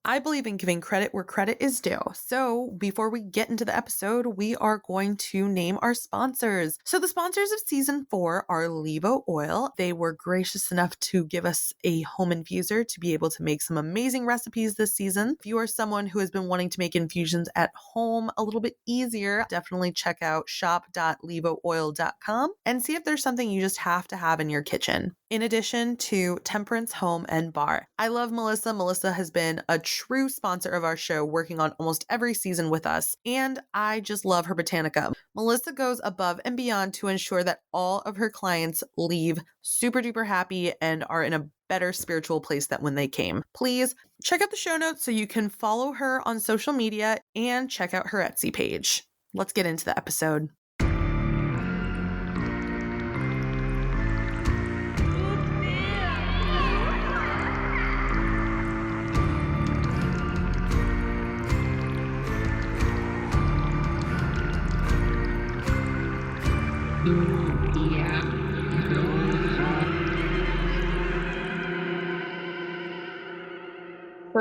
I believe in giving credit where credit is due. So before we get into the episode, we are going to name our sponsors. So the sponsors of season 4 are Levo Oil. They were gracious enough to give us a home infuser to be able to make some amazing recipes this season. If you are someone who has been wanting to make infusions at home a little bit easier, definitely check out shop.levooil.com and see if there's something you just have to have in your kitchen. In addition to Temperance Home and Bar. I love Melissa. Melissa has been a true sponsor of our show, working on almost every season with us, and I just love her Botanica. Melissa goes above and beyond to ensure that all of her clients leave super duper happy and are in a better spiritual place than when they came. Please check out the show notes so you can follow her on social media and check out her Etsy page. Let's get into the episode.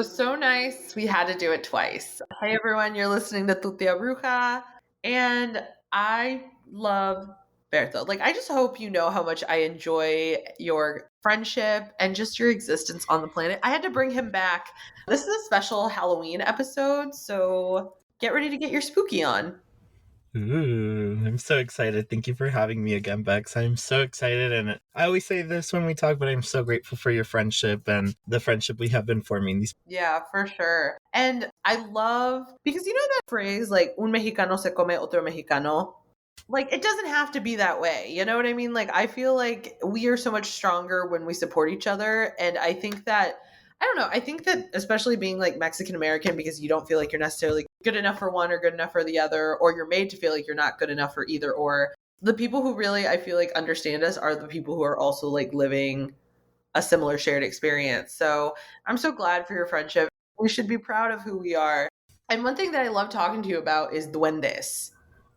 So nice. We had to do it twice. Hey everyone, you're listening to Tu Tia Bruja, and I love Berto. Like, I just hope you know how much I enjoy your friendship and just your existence on the planet. I had to bring him back. This is a special Halloween episode, so get ready to get your spooky on. Ooh, I'm so excited. Thank you for having me again, Bex. I'm so excited, and I always say this when we talk, but I'm so grateful for your friendship and the friendship we have been forming these. Yeah, for sure. And I love, because you know that phrase, like, un mexicano se come otro mexicano? Like, it doesn't have to be that way. You know what I mean? Like, I feel like we are so much stronger when we support each other. And I think that, I don't know, I think that especially being like Mexican American, because you don't feel like you're necessarily good enough for one or good enough for the other, or you're made to feel like you're not good enough for either or. The people who really, I feel like, understand us are the people who are also like living a similar shared experience. So I'm so glad for your friendship. We should be proud of who we are. And one thing that I love talking to you about is duendes.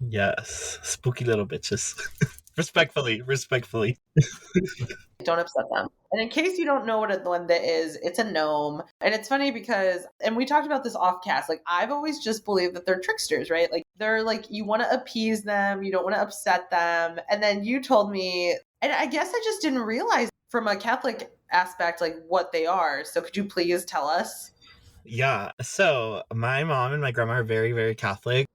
Yes, spooky little bitches. Respectfully. Don't upset them. And in case you don't know what a duende is, it's a gnome. And it's funny because, and we talked about this off cast, like, I've always just believed that they're tricksters, right? Like, they're like, you want to appease them, you don't want to upset them. And then you told me, and I guess I just didn't realize from a Catholic aspect, like, what they are. So could you please tell us? Yeah, so my mom and my grandma are very, very Catholic.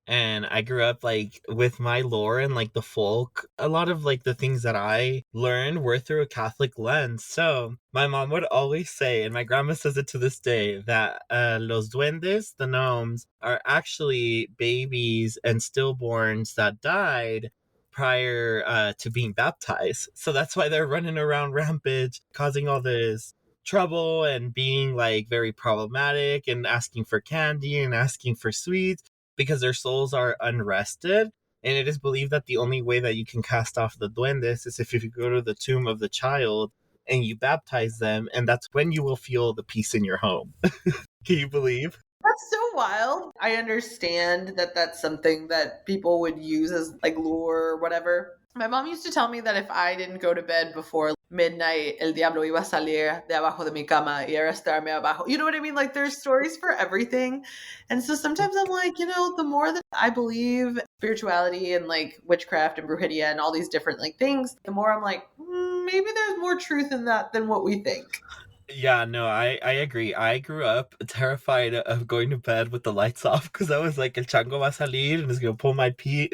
And I grew up like with my lore and like the folk. A lot of like the things that I learned were through a Catholic lens. So my mom would always say, and my grandma says it to this day, that los duendes, the gnomes, are actually babies and stillborns that died prior to being baptized. So that's why they're running around rampage, causing all this trouble and being like very problematic and asking for candy and asking for sweets because their souls are unrested. And it is believed that the only way that you can cast off the duendes is if you go to the tomb of the child and you baptize them, and that's when you will feel the peace in your home. Can you believe? That's so wild. I understand that that's something that people would use as like lure or whatever. My mom used to tell me that if I didn't go to bed before midnight, el diablo iba a salir de abajo de mi cama y arrastrarme abajo. You know what I mean? Like, there's stories for everything. And so sometimes I'm like, you know, the more that I believe spirituality and like witchcraft and brujeria and all these different like things, the more I'm like, maybe there's more truth in that than what we think. Yeah, no, I agree. I grew up terrified of going to bed with the lights off because I was like, el chango va a salir and it's gonna pull my pies.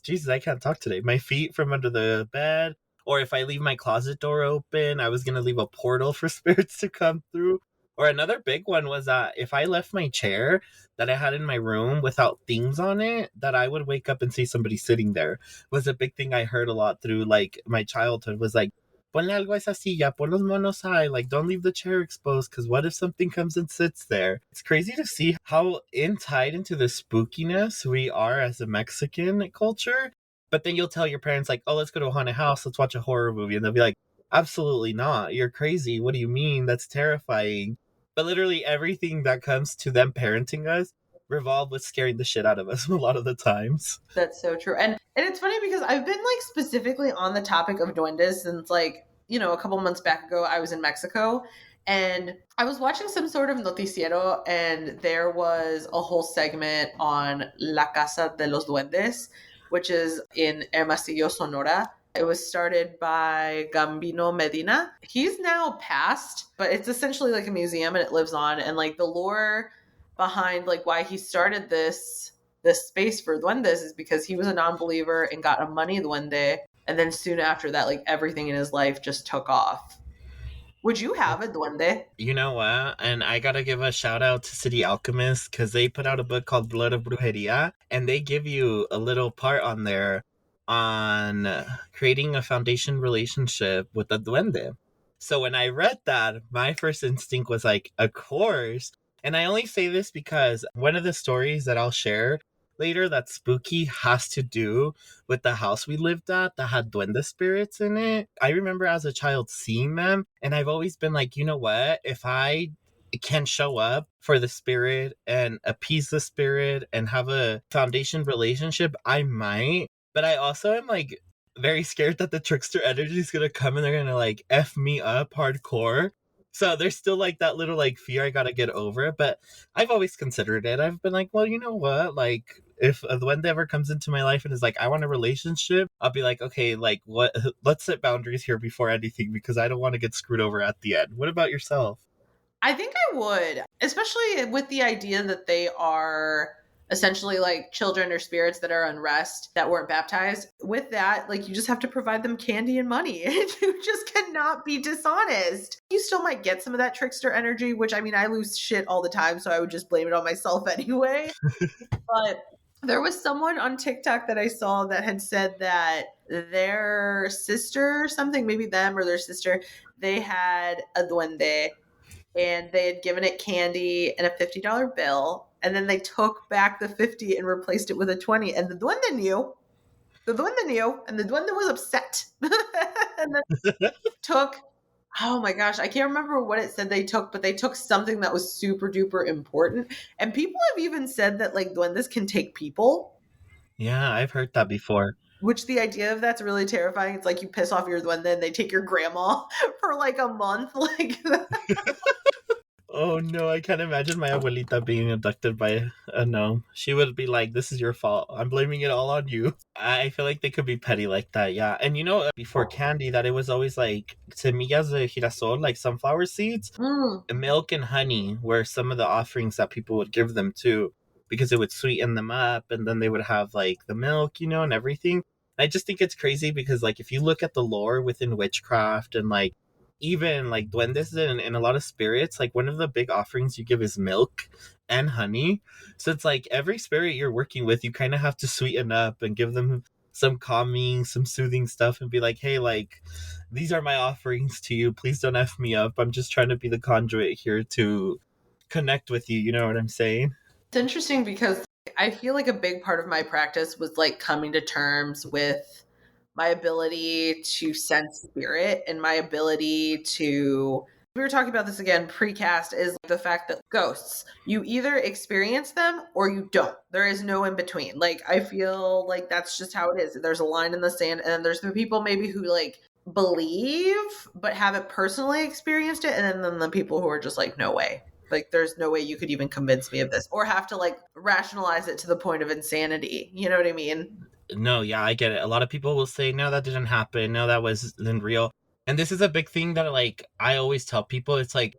Jesus, I can't talk today. My feet from under the bed. Or if I leave my closet door open, I was gonna leave a portal for spirits to come through. Or another big one was that if I left my chair that I had in my room without things on it, that I would wake up and see somebody sitting there. Was a big thing I heard a lot through like my childhood. Was like, ponle algo a esa silla, pon los monos high, like don't leave the chair exposed, because what if something comes and sits there? It's crazy to see how tied into the spookiness we are as a Mexican culture. But then you'll tell your parents like, oh, let's go to a haunted house, let's watch a horror movie, and they'll be like, absolutely not, you're crazy, what do you mean, that's terrifying. But literally everything that comes to them parenting us revolve with scaring the shit out of us a lot of the times. That's so true. And it's funny because I've been like specifically on the topic of duendes since like, you know, a couple months back ago I was in Mexico And I was watching some sort of noticiero, and there was a whole segment on La Casa de los Duendes, which is in Hermosillo, Sonora. It was started by Gambino Medina. He's now passed, but it's essentially like a museum and it lives on. And like the lore behind like why he started this space for duendes is because he was a non-believer and got a money duende, and then soon after that, like everything in his life just took off. Would you have a duende? You know what? And I gotta give a shout out to City Alchemist because they put out a book called Blood of Brujeria, and they give you a little part on there on creating a foundation relationship with a duende. So when I read that, my first instinct was like, of course. And I only say this because one of the stories that I'll share later that's spooky has to do with the house we lived at that had duende spirits in it. I remember as a child seeing them, and I've always been like, you know what? If I can show up for the spirit and appease the spirit and have a foundation relationship, I might. But I also am like very scared that the trickster energy is gonna come and they're gonna like F me up hardcore. So there's still like that little like fear I gotta get over. But I've always considered it. I've been like, well, you know what? Like if a duende ever comes into my life and is like, I want a relationship, I'll be like, okay, like what? Let's set boundaries here before anything because I don't want to get screwed over at the end. What about yourself? I think I would, especially with the idea that they are essentially like children or spirits that are unrest that weren't baptized. With that, like you just have to provide them candy and money. And you just cannot be dishonest. You still might get some of that trickster energy, which I mean, I lose shit all the time, so I would just blame it on myself anyway. But there was someone on TikTok that I saw that had said that their sister, something, maybe them or their sister, they had a duende and they had given it candy and a $50 bill, and then they took back the 50 and replaced it with a 20, and the duende knew. The duende knew, and the duende was upset. And then took, oh my gosh, I can't remember what it said they took, but they took something that was super duper important. And people have even said that like duendes can take people, Yeah, I've heard that before. which the idea of that's really terrifying. It's like you piss off your duende and they take your grandma for like a month. Like Oh no, I can't imagine my abuelita being abducted by a gnome. She would be like, this is your fault. I'm blaming it all on you. I feel like they could be petty like that, yeah. And you know, before candy, that it was always like semillas de girasol, like sunflower seeds, mm, and milk and honey were some of the offerings that people would give them too, because it would sweeten them up, and then they would have like the milk, you know, and everything. I just think it's crazy because, like, if you look at the lore within witchcraft and like even like duendes and a lot of spirits, like one of the big offerings you give is milk and honey. So it's like every spirit you're working with, you kind of have to sweeten up and give them some calming, some soothing stuff and be like, hey, like, these are my offerings to you. Please don't F me up. I'm just trying to be the conduit here to connect with you. You know what I'm saying? it's interesting because I feel like a big part of my practice was like coming to terms with my ability to sense spirit and my ability to, we were talking about this again precast, is the fact that ghosts, you either experience them or you don't. There is no in between. Like I feel like that's just how it is. There's a line in the sand, and then there's the people maybe who like believe but haven't personally experienced it, and then the people who are just like, no way, like there's no way you could even convince me of this, or have to like rationalize it to the point of insanity. You know what I mean? No, yeah, I get it. A lot of people will say, no, that didn't happen. No, that wasn't real. And this is a big thing that, like, I always tell people. It's like,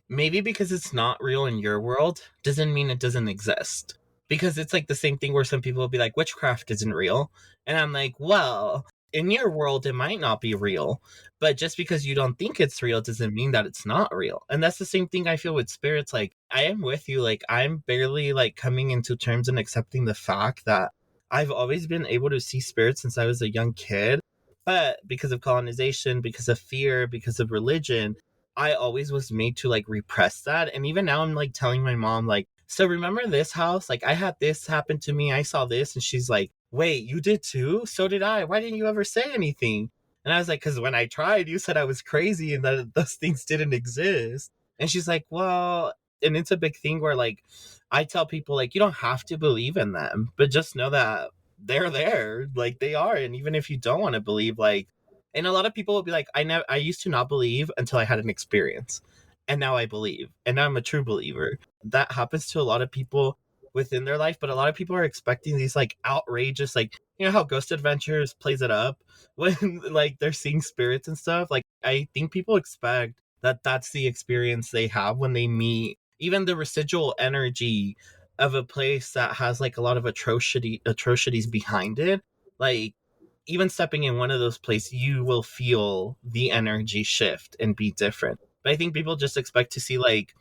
maybe because it's not real in your world doesn't mean it doesn't exist. Because it's like the same thing where some people will be like, witchcraft isn't real. And I'm like, well, in your world, it might not be real. But just because you don't think it's real doesn't mean that it's not real. And that's the same thing I feel with spirits. Like, I am with you. Like, I'm barely, like, coming into terms and accepting the fact that I've always been able to see spirits since I was a young kid, but because of colonization, because of fear, because of religion, I always was made to like repress that. And even now I'm like telling my mom, like, so remember this house? Like I had this happen to me. I saw this. And she's like, wait, you did too? So did I. Why didn't you ever say anything? And I was like, because when I tried, you said I was crazy and that those things didn't exist. And she's like, well, and it's a big thing where like I tell people like you don't have to believe in them, but just know that they're there, like they are. And even if you don't want to believe, like, and a lot of people will be like, I used to not believe until I had an experience. and now I believe, and now I'm a true believer. That happens to a lot of people within their life, but a lot of people are expecting these like outrageous, like, you know how Ghost Adventures plays it up when like they're seeing spirits and stuff. Like, I think people expect that that's the experience they have when they meet even the residual energy of a place that has like a lot of atrocities behind it. Like, even stepping in one of those places, you will feel the energy shift and be different. But I think people just expect to see like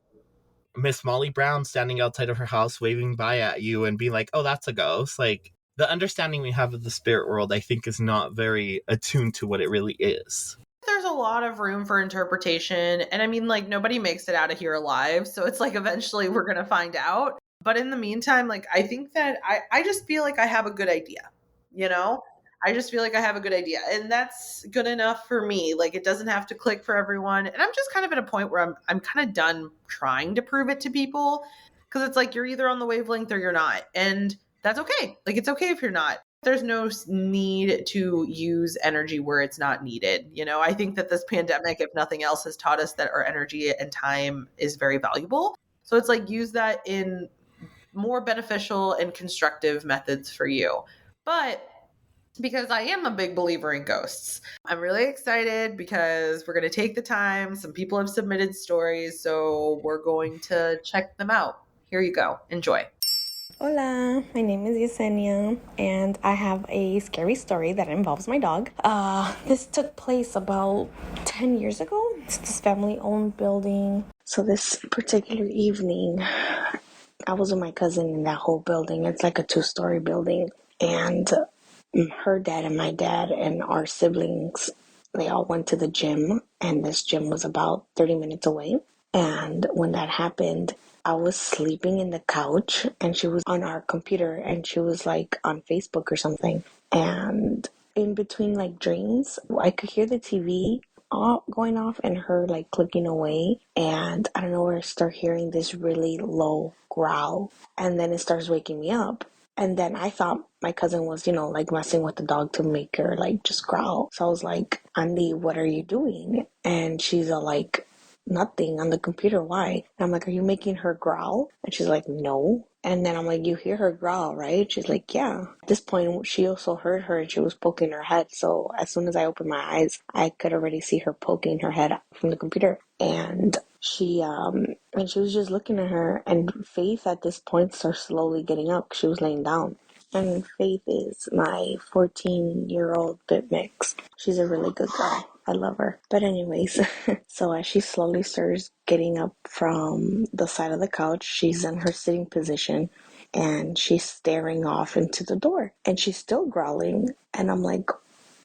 Miss Molly Brown standing outside of her house waving by at you and be like, oh, that's a ghost. Like, the understanding we have of the spirit world, I think, is not very attuned to what it really is. There's a lot of room for interpretation. And I mean, like, nobody makes it out of here alive. So it's like eventually we're going to find out. But in the meantime, like, I think that I just feel like I have a good idea, you know? I just feel like I have a good idea. And that's good enough for me. Like, it doesn't have to click for everyone. And I'm just kind of at a point where I'm kind of done trying to prove it to people. Because it's like you're either on the wavelength or you're not. And that's okay. Like, it's okay if you're not. There's no need to use energy where it's not needed. You know, I think that this pandemic, if nothing else, has taught us that our energy and time is very valuable. So it's like use that in more beneficial and constructive methods for you. But because I am a big believer in ghosts, I'm really excited because we're going to take the time. Some people have submitted stories, so we're going to check them out. Here you go. Enjoy. Hola, my name is Yesenia, and I have a scary story that involves my dog. This took place about 10 years ago. It's this family-owned building. So this particular evening, I was with my cousin in that whole building. It's like a 2-story building, and her dad and my dad and our siblings, they all went to the gym, and this gym was about 30 minutes away. And when that happened, I was sleeping in the couch and she was on our computer and she was like on Facebook or something. And in between like dreams, I could hear the TV going off and her like clicking away. And I don't know where I start hearing this really low growl. And then it starts waking me up. And then I thought my cousin was, like messing with the dog to make her like just growl. So I was like, Andy, what are you doing? And she's like, nothing on the computer. Why? And I'm like, are you making her growl? And she's like, no. And then I'm like, you hear her growl, right? She's like, yeah. At this point, she also heard her and she was poking her head. So as soon as I opened my eyes, I could already see her poking her head from the computer. And she was just looking at her, and Faith at this point starts slowly getting up. She was laying down. And Faith is my 14-year-old bit mix. She's a really good girl. I love her. But anyways, so as she slowly starts getting up from the side of the couch, she's in her sitting position and she's staring off into the door. And she's still growling. And I'm like,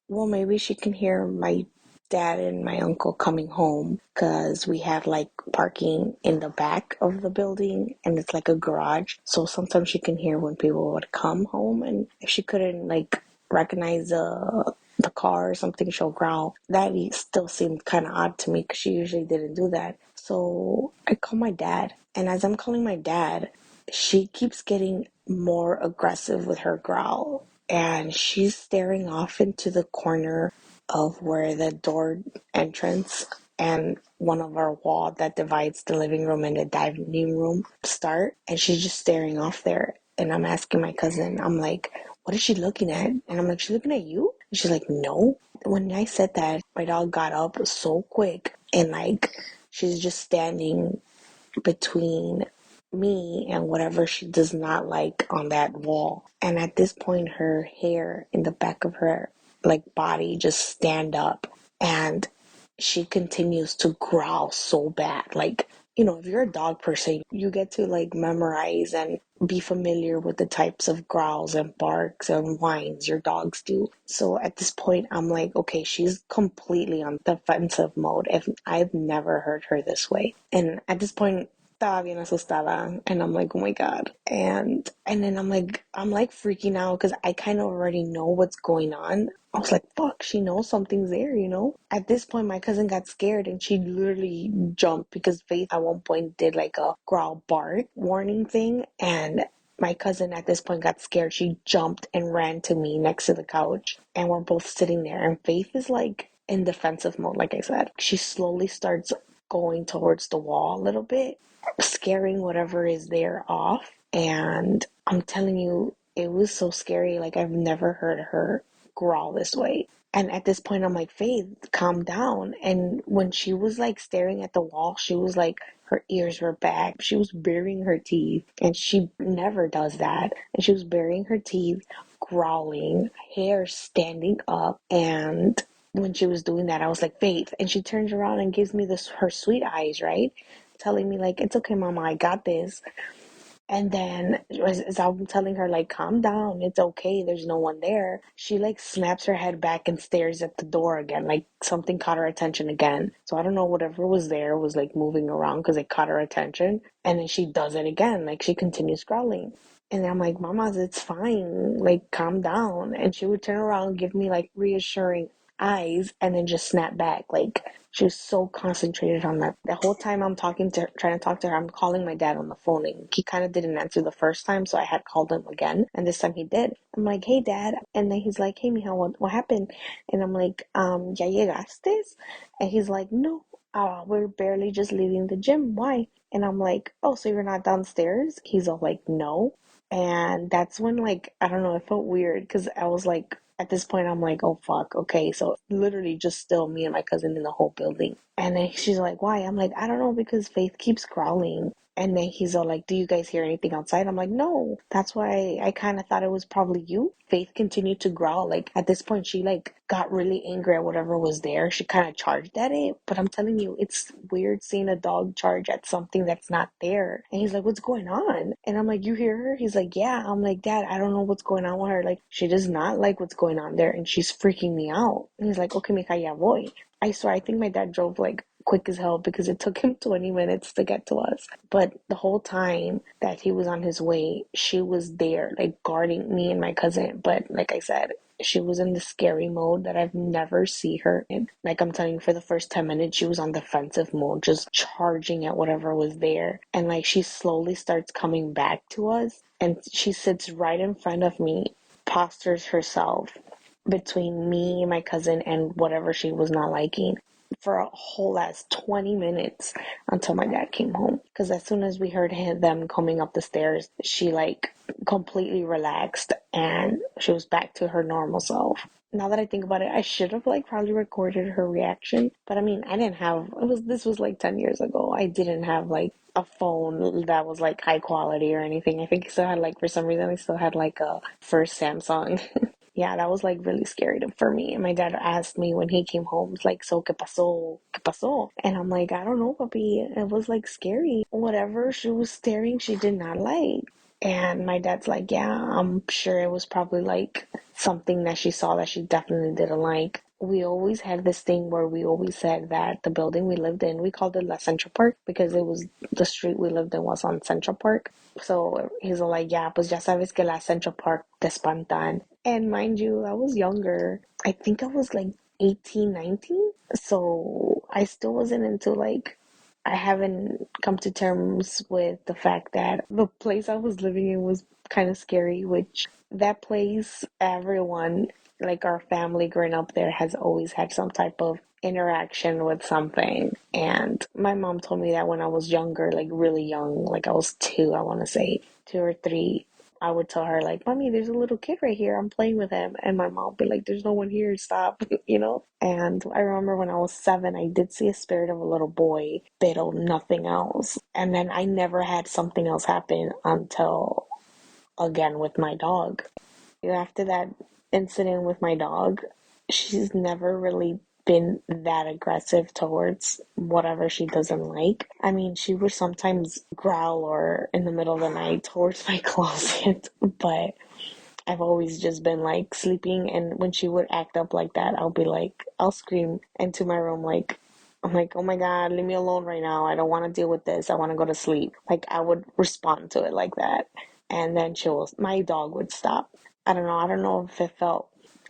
well, maybe she can hear my dad and my uncle coming home, because we have like parking in the back of the building and it's like a garage. So sometimes she can hear when people would come home, and if she couldn't like recognize the car or something, she'll growl. That still seemed kind of odd to me because she usually didn't do that. So I call my dad, and as I'm calling my dad, she keeps getting more aggressive with her growl, and she's staring off into the corner of where the door entrance and one of our wall that divides the living room and the dining room start, and she's just staring off there. And I'm asking my cousin, I'm like, what is she looking at? And I'm like, she's looking at you? And she's like, no. When I said that, my dog got up so quick, and like she's just standing between me and whatever she does not like on that wall. And at this point, her hair in the back of her like body just stand up, and she continues to growl so bad. Like, if you're a dog person, you get to like memorize and be familiar with the types of growls and barks and whines your dogs do. So at this point, I'm like, okay, she's completely on defensive mode. If I've never heard her this way. And at this point, estaba bien asustada, and I'm like, oh my god. And then I'm like freaking out because I kind of already know what's going on. I was like, fuck, she knows something's there, At this point, my cousin got scared and she literally jumped, because Faith at one point did like a growl bark warning thing, and my cousin at this point got scared. She jumped and ran to me next to the couch, and we're both sitting there, and Faith is like in defensive mode. Like I said, she slowly starts going towards the wall a little bit, scaring whatever is there off. And I'm telling you, it was so scary. Like, I've never heard her growl this way. And at this point, I'm like, Faith, calm down. And when she was like staring at the wall, she was like, her ears were back. She was baring her teeth, and she never does that. And she was baring her teeth, growling, hair standing up. And when she was doing that, I was like, Faith. And she turns around and gives me her sweet eyes, right? Telling me, like, it's okay, Mama, I got this. And then as I'm telling her, like, calm down, it's okay, there's no one there, she like snaps her head back and stares at the door again, like something caught her attention again. So I don't know, whatever was there was like moving around because it caught her attention. And then she does it again, like she continues growling. And I'm like, Mama, it's fine, like, calm down. And she would turn around and give me like reassuring eyes and then just snap back. Like, she was so concentrated on that. The whole time I'm talking to her, trying to talk to her, I'm calling my dad on the phone, and he kind of didn't answer the first time, so I had called him again, and this time he did. I'm like, hey, Dad. And then he's like, hey, mija, what happened? And I'm like, ya llegaste? And he's like, no, we're barely just leaving the gym. Why? And I'm like, oh, so you're not downstairs? He's all like, no. And that's when, like, I don't know, it felt weird because I was like, at this point, I'm like, oh, fuck. Okay, so literally just still me and my cousin in the whole building. And then she's like, why? I'm like, I don't know, because Faith keeps growling. And then he's all like, do you guys hear anything outside? I'm like, no. That's why I kind of thought it was probably you. Faith continued to growl. Like, at this point, she, like, got really angry at whatever was there. She kind of charged at it. But I'm telling you, it's weird seeing a dog charge at something that's not there. And he's like, what's going on? And I'm like, you hear her? He's like, yeah. I'm like, Dad, I don't know what's going on with her. Like, she does not like what's going on there, and she's freaking me out. And he's like, okay, mija, ya voy. I swear, I think my dad drove like quick as hell because it took him 20 minutes to get to us. But the whole time that he was on his way, she was there, like, guarding me and my cousin. But like I said, she was in the scary mode that I've never seen her in. Like, I'm telling you, for the first 10 minutes, she was on defensive mode, just charging at whatever was there. And like, she slowly starts coming back to us, and she sits right in front of me, postures herself between me and my cousin and whatever she was not liking for a whole last 20 minutes until my dad came home. Because as soon as we heard them coming up the stairs, she like completely relaxed and she was back to her normal self. Now that I think about it, I should have like probably recorded her reaction. But I mean, I didn't have, this was like 10 years ago. I didn't have like a phone that was like high quality or anything. I think I still had like, for some reason, I still had like a first Samsung. Yeah, that was like really scary for me. And my dad asked me when he came home, like, so ¿qué pasó? ¿Qué pasó? And I'm like, I don't know, papi. It was like scary. Whatever she was staring, she did not like. And my dad's like, yeah, I'm sure it was probably like something that she saw that she definitely didn't like. We always had this thing where we always said that the building we lived in, we called it La Central Park because it was the street we lived in was on Central Park. So he's like, yeah, pues ya sabes que la Central Park te espantan. And mind you, I was younger. I think I was like 18, 19. So I still wasn't into like, I haven't come to terms with the fact that the place I was living in was kind of scary, which that place, everyone, like our family growing up there, has always had some type of interaction with something. And my mom told me that when I was younger, like really young, like I was 2, I want to say 2 or 3, I would tell her, like, Mommy, there's a little kid right here. I'm playing with him. And my mom would be like, there's no one here. Stop, you know? And I remember when I was 7, I did see a spirit of a little boy, but nothing else. And then I never had something else happen until, again, with my dog. After that incident with my dog, she's never really been that aggressive towards whatever she doesn't like. I mean, she would sometimes growl or in the middle of the night towards my closet, but I've always just been like sleeping, and when she would act up like that, I'll scream into my room like, I'm like, oh my God, leave me alone right now. I don't want to deal with this. I want to go to sleep. Like, I would respond to it like that. And then my dog would stop. I don't know. I don't know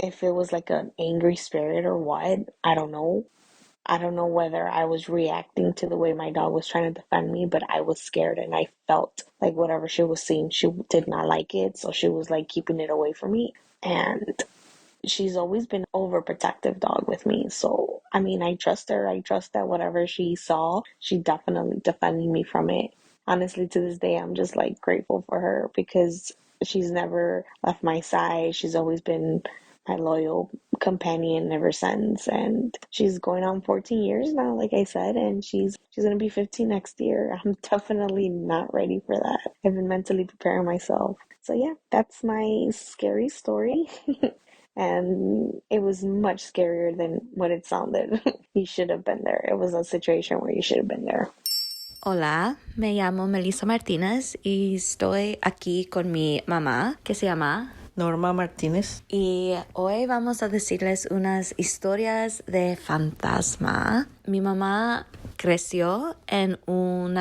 if it was like an angry spirit or what. I don't know. I don't know whether I was reacting to the way my dog was trying to defend me, but I was scared and I felt like whatever she was seeing, she did not like it. So she was like keeping it away from me. And she's always been overprotective dog with me. So, I mean, I trust her. I trust that whatever she saw, she definitely defended me from it. Honestly, to this day, I'm just like grateful for her because she's never left my side. She's always been my loyal companion ever since, and she's going on 14 years now, like I said, and she's gonna be 15 next year. I'm definitely not ready for that. I've been mentally preparing myself. So yeah, that's my scary story. And it was much scarier than what it sounded. You should have been there. It was a situation where you should have been there. Hola, me llamo Melissa Martínez y estoy aquí con mi mamá, que se llama Norma Martínez. Y hoy vamos a decirles unas historias de fantasma. Mi mamá creció en un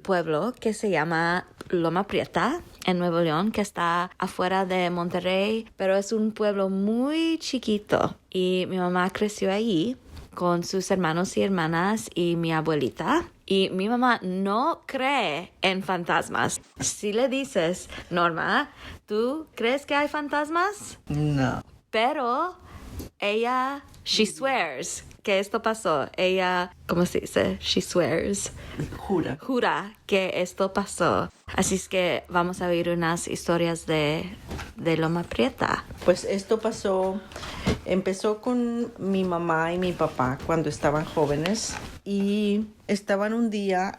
pueblo que se llama Loma Prieta, en Nuevo León, que está afuera de Monterrey, pero es un pueblo muy chiquito. Y mi mamá creció allí con sus hermanos y hermanas y mi abuelita. Y mi mamá no cree en fantasmas. Si le dices, Norma, ¿tú crees que hay fantasmas? No. Pero ella, she swears que esto pasó. Ella, ¿cómo se dice? She swears. Jura que esto pasó. Así es que vamos a oír unas historias de Loma Prieta. Pues esto empezó con mi mamá y mi papá cuando estaban jóvenes y estaban un día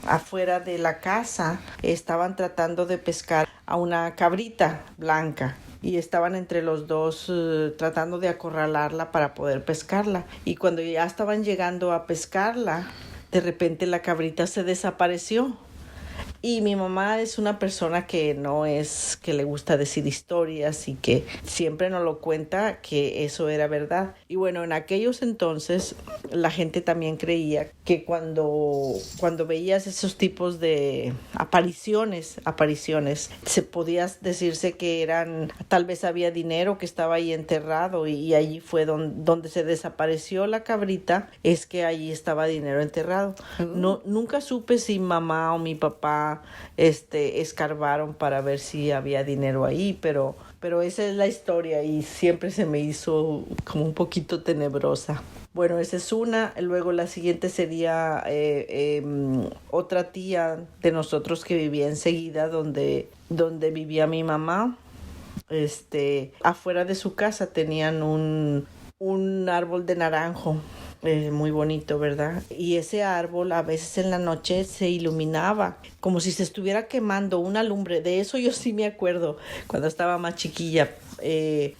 afuera de la casa, estaban tratando de pescar a una cabrita blanca. Y estaban entre los dos tratando de acorralarla para poder pescarla. Y cuando ya estaban llegando a pescarla, de repente la cabrita se desapareció. Y mi mamá es una persona que no es que le gusta decir historias y que siempre nos lo cuenta que eso era verdad. Y bueno, en aquellos entonces la gente también creía que cuando veías esos tipos de apariciones, se podía decirse que eran, tal vez había dinero que estaba ahí enterrado y allí fue donde se desapareció la cabrita, es que allí estaba dinero enterrado. No, nunca supe si mamá o mi papá escarbaron para ver si había dinero ahí, pero esa es la historia y siempre se me hizo como un poquito tenebrosa. Bueno, esa es una. Luego la siguiente sería otra tía de nosotros que vivía enseguida donde vivía mi mamá. Afuera de su casa tenían un árbol de naranjo. Muy bonito, ¿verdad? Y ese árbol a veces en la noche se iluminaba como si se estuviera quemando una lumbre. De eso yo sí me acuerdo cuando estaba más chiquilla. Y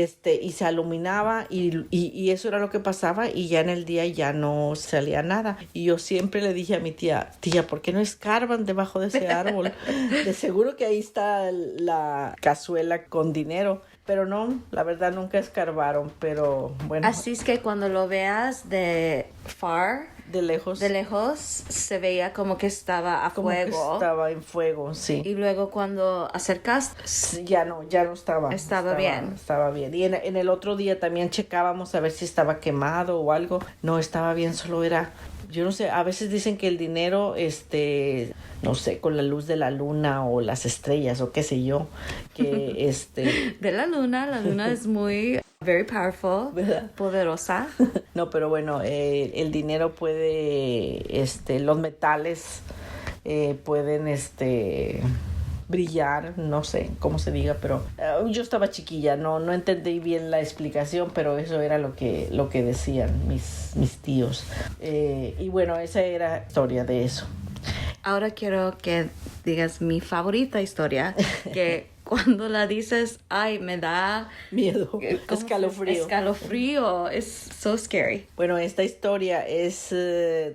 se iluminaba y eso era lo que pasaba y ya en el día ya no salía nada. Y yo siempre le dije a mi tía, ¿por qué no escarban debajo de ese árbol? De seguro que ahí está la cazuela con dinero. Pero no, la verdad nunca escarbaron, pero bueno. Así es que cuando lo veas de lejos, se veía como que estaba a como fuego. Que estaba en fuego, sí. Y luego cuando acercas, ya no estaba. Estaba bien. Estaba bien. Y en el otro día también checábamos a ver si estaba quemado o algo. No, estaba bien, solo era... Yo no sé, a veces dicen que el dinero, no sé, con la luz de la luna o las estrellas o qué sé yo, que de la luna es muy, very powerful, ¿verdad? Poderosa. No, pero bueno, el dinero puede, los metales pueden, brillar, no sé cómo se diga, pero yo estaba chiquilla, no entendí bien la explicación, pero eso era lo que decían mis tíos. Y bueno, esa era la historia de eso. Ahora quiero que digas mi favorita historia, que cuando la dices, ay, me da... miedo, escalofrío, es so scary. Bueno, esta historia es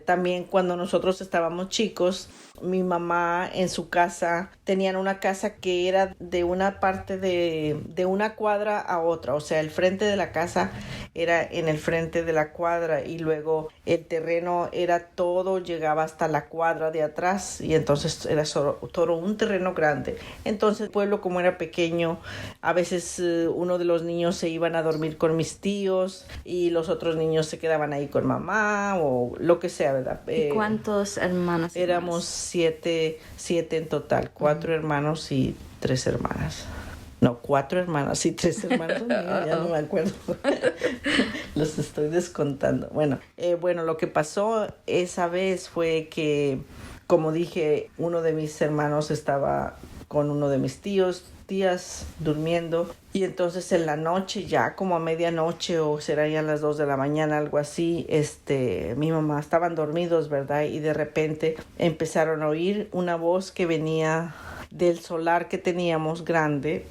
también cuando nosotros estábamos chicos. Mi mamá en su casa tenían una casa que era de una parte de una cuadra a otra, o sea, el frente de la casa era en el frente de la cuadra y luego el terreno era todo, llegaba hasta la cuadra de atrás y entonces era todo un terreno grande. Entonces el pueblo, como era pequeño, a veces uno de los niños se iban a dormir con mis tíos y los otros niños se quedaban ahí con mamá o lo que sea, ¿verdad? ¿Y cuántos hermanos? Éramos siete en total, 4 hermanos y 3 hermanas. No, 4 hermanas y 3 hermanos míos, ya no me acuerdo. Los estoy descontando. Bueno, lo que pasó esa vez fue que, como dije, uno de mis hermanos estaba con uno de mis tías durmiendo, y entonces en la noche, ya como a medianoche o será ya a las 2 de la mañana, algo así, mi mamá, estaban dormidos, ¿verdad? Y de repente empezaron a oír una voz que venía del solar que teníamos grande,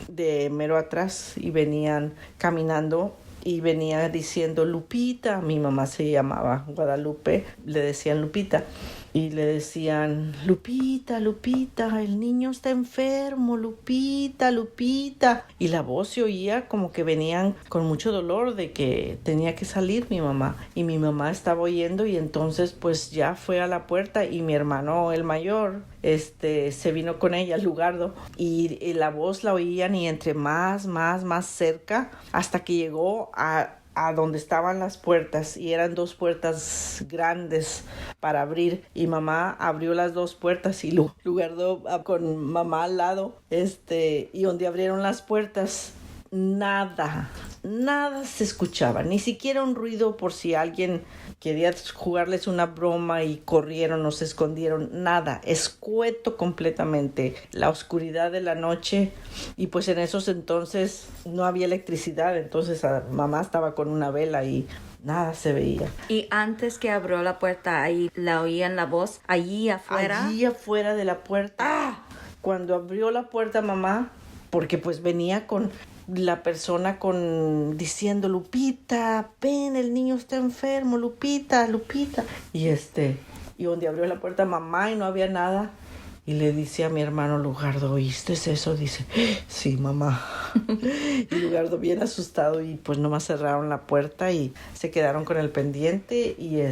de mero atrás, y venían caminando y venía diciendo Lupita. Mi mamá se llamaba Guadalupe, le decían Lupita, y le decían Lupita, Lupita, el niño está enfermo, Lupita, Lupita, y la voz se oía como que venían con mucho dolor de que tenía que salir mi mamá, y mi mamá estaba oyendo, y entonces pues ya fue a la puerta, y mi hermano el mayor se vino con ella, Lugardo, y la voz la oían, y entre más cerca, hasta que llegó a donde estaban las puertas, y eran 2 puertas grandes para abrir, y mamá abrió las 2 puertas, y Lugardo con mamá al lado, y donde abrieron las puertas, nada se escuchaba, ni siquiera un ruido por si alguien quería jugarles una broma y corrieron o se escondieron, nada, escueto completamente, la oscuridad de la noche, y pues en esos entonces no había electricidad, entonces mamá estaba con una vela y nada se veía. Y antes que abrió la puerta, ahí la oían la voz, allí afuera. Allí afuera de la puerta, cuando abrió la puerta mamá, porque pues venía con la persona diciendo Lupita, ven, el niño está enfermo, Lupita, Lupita, y donde abrió la puerta mamá y no había nada, y le dice a mi hermano Lugardo, ¿oíste eso? Dice, sí, mamá. Y Lugardo bien asustado, y pues nomás cerraron la puerta y se quedaron con el pendiente, y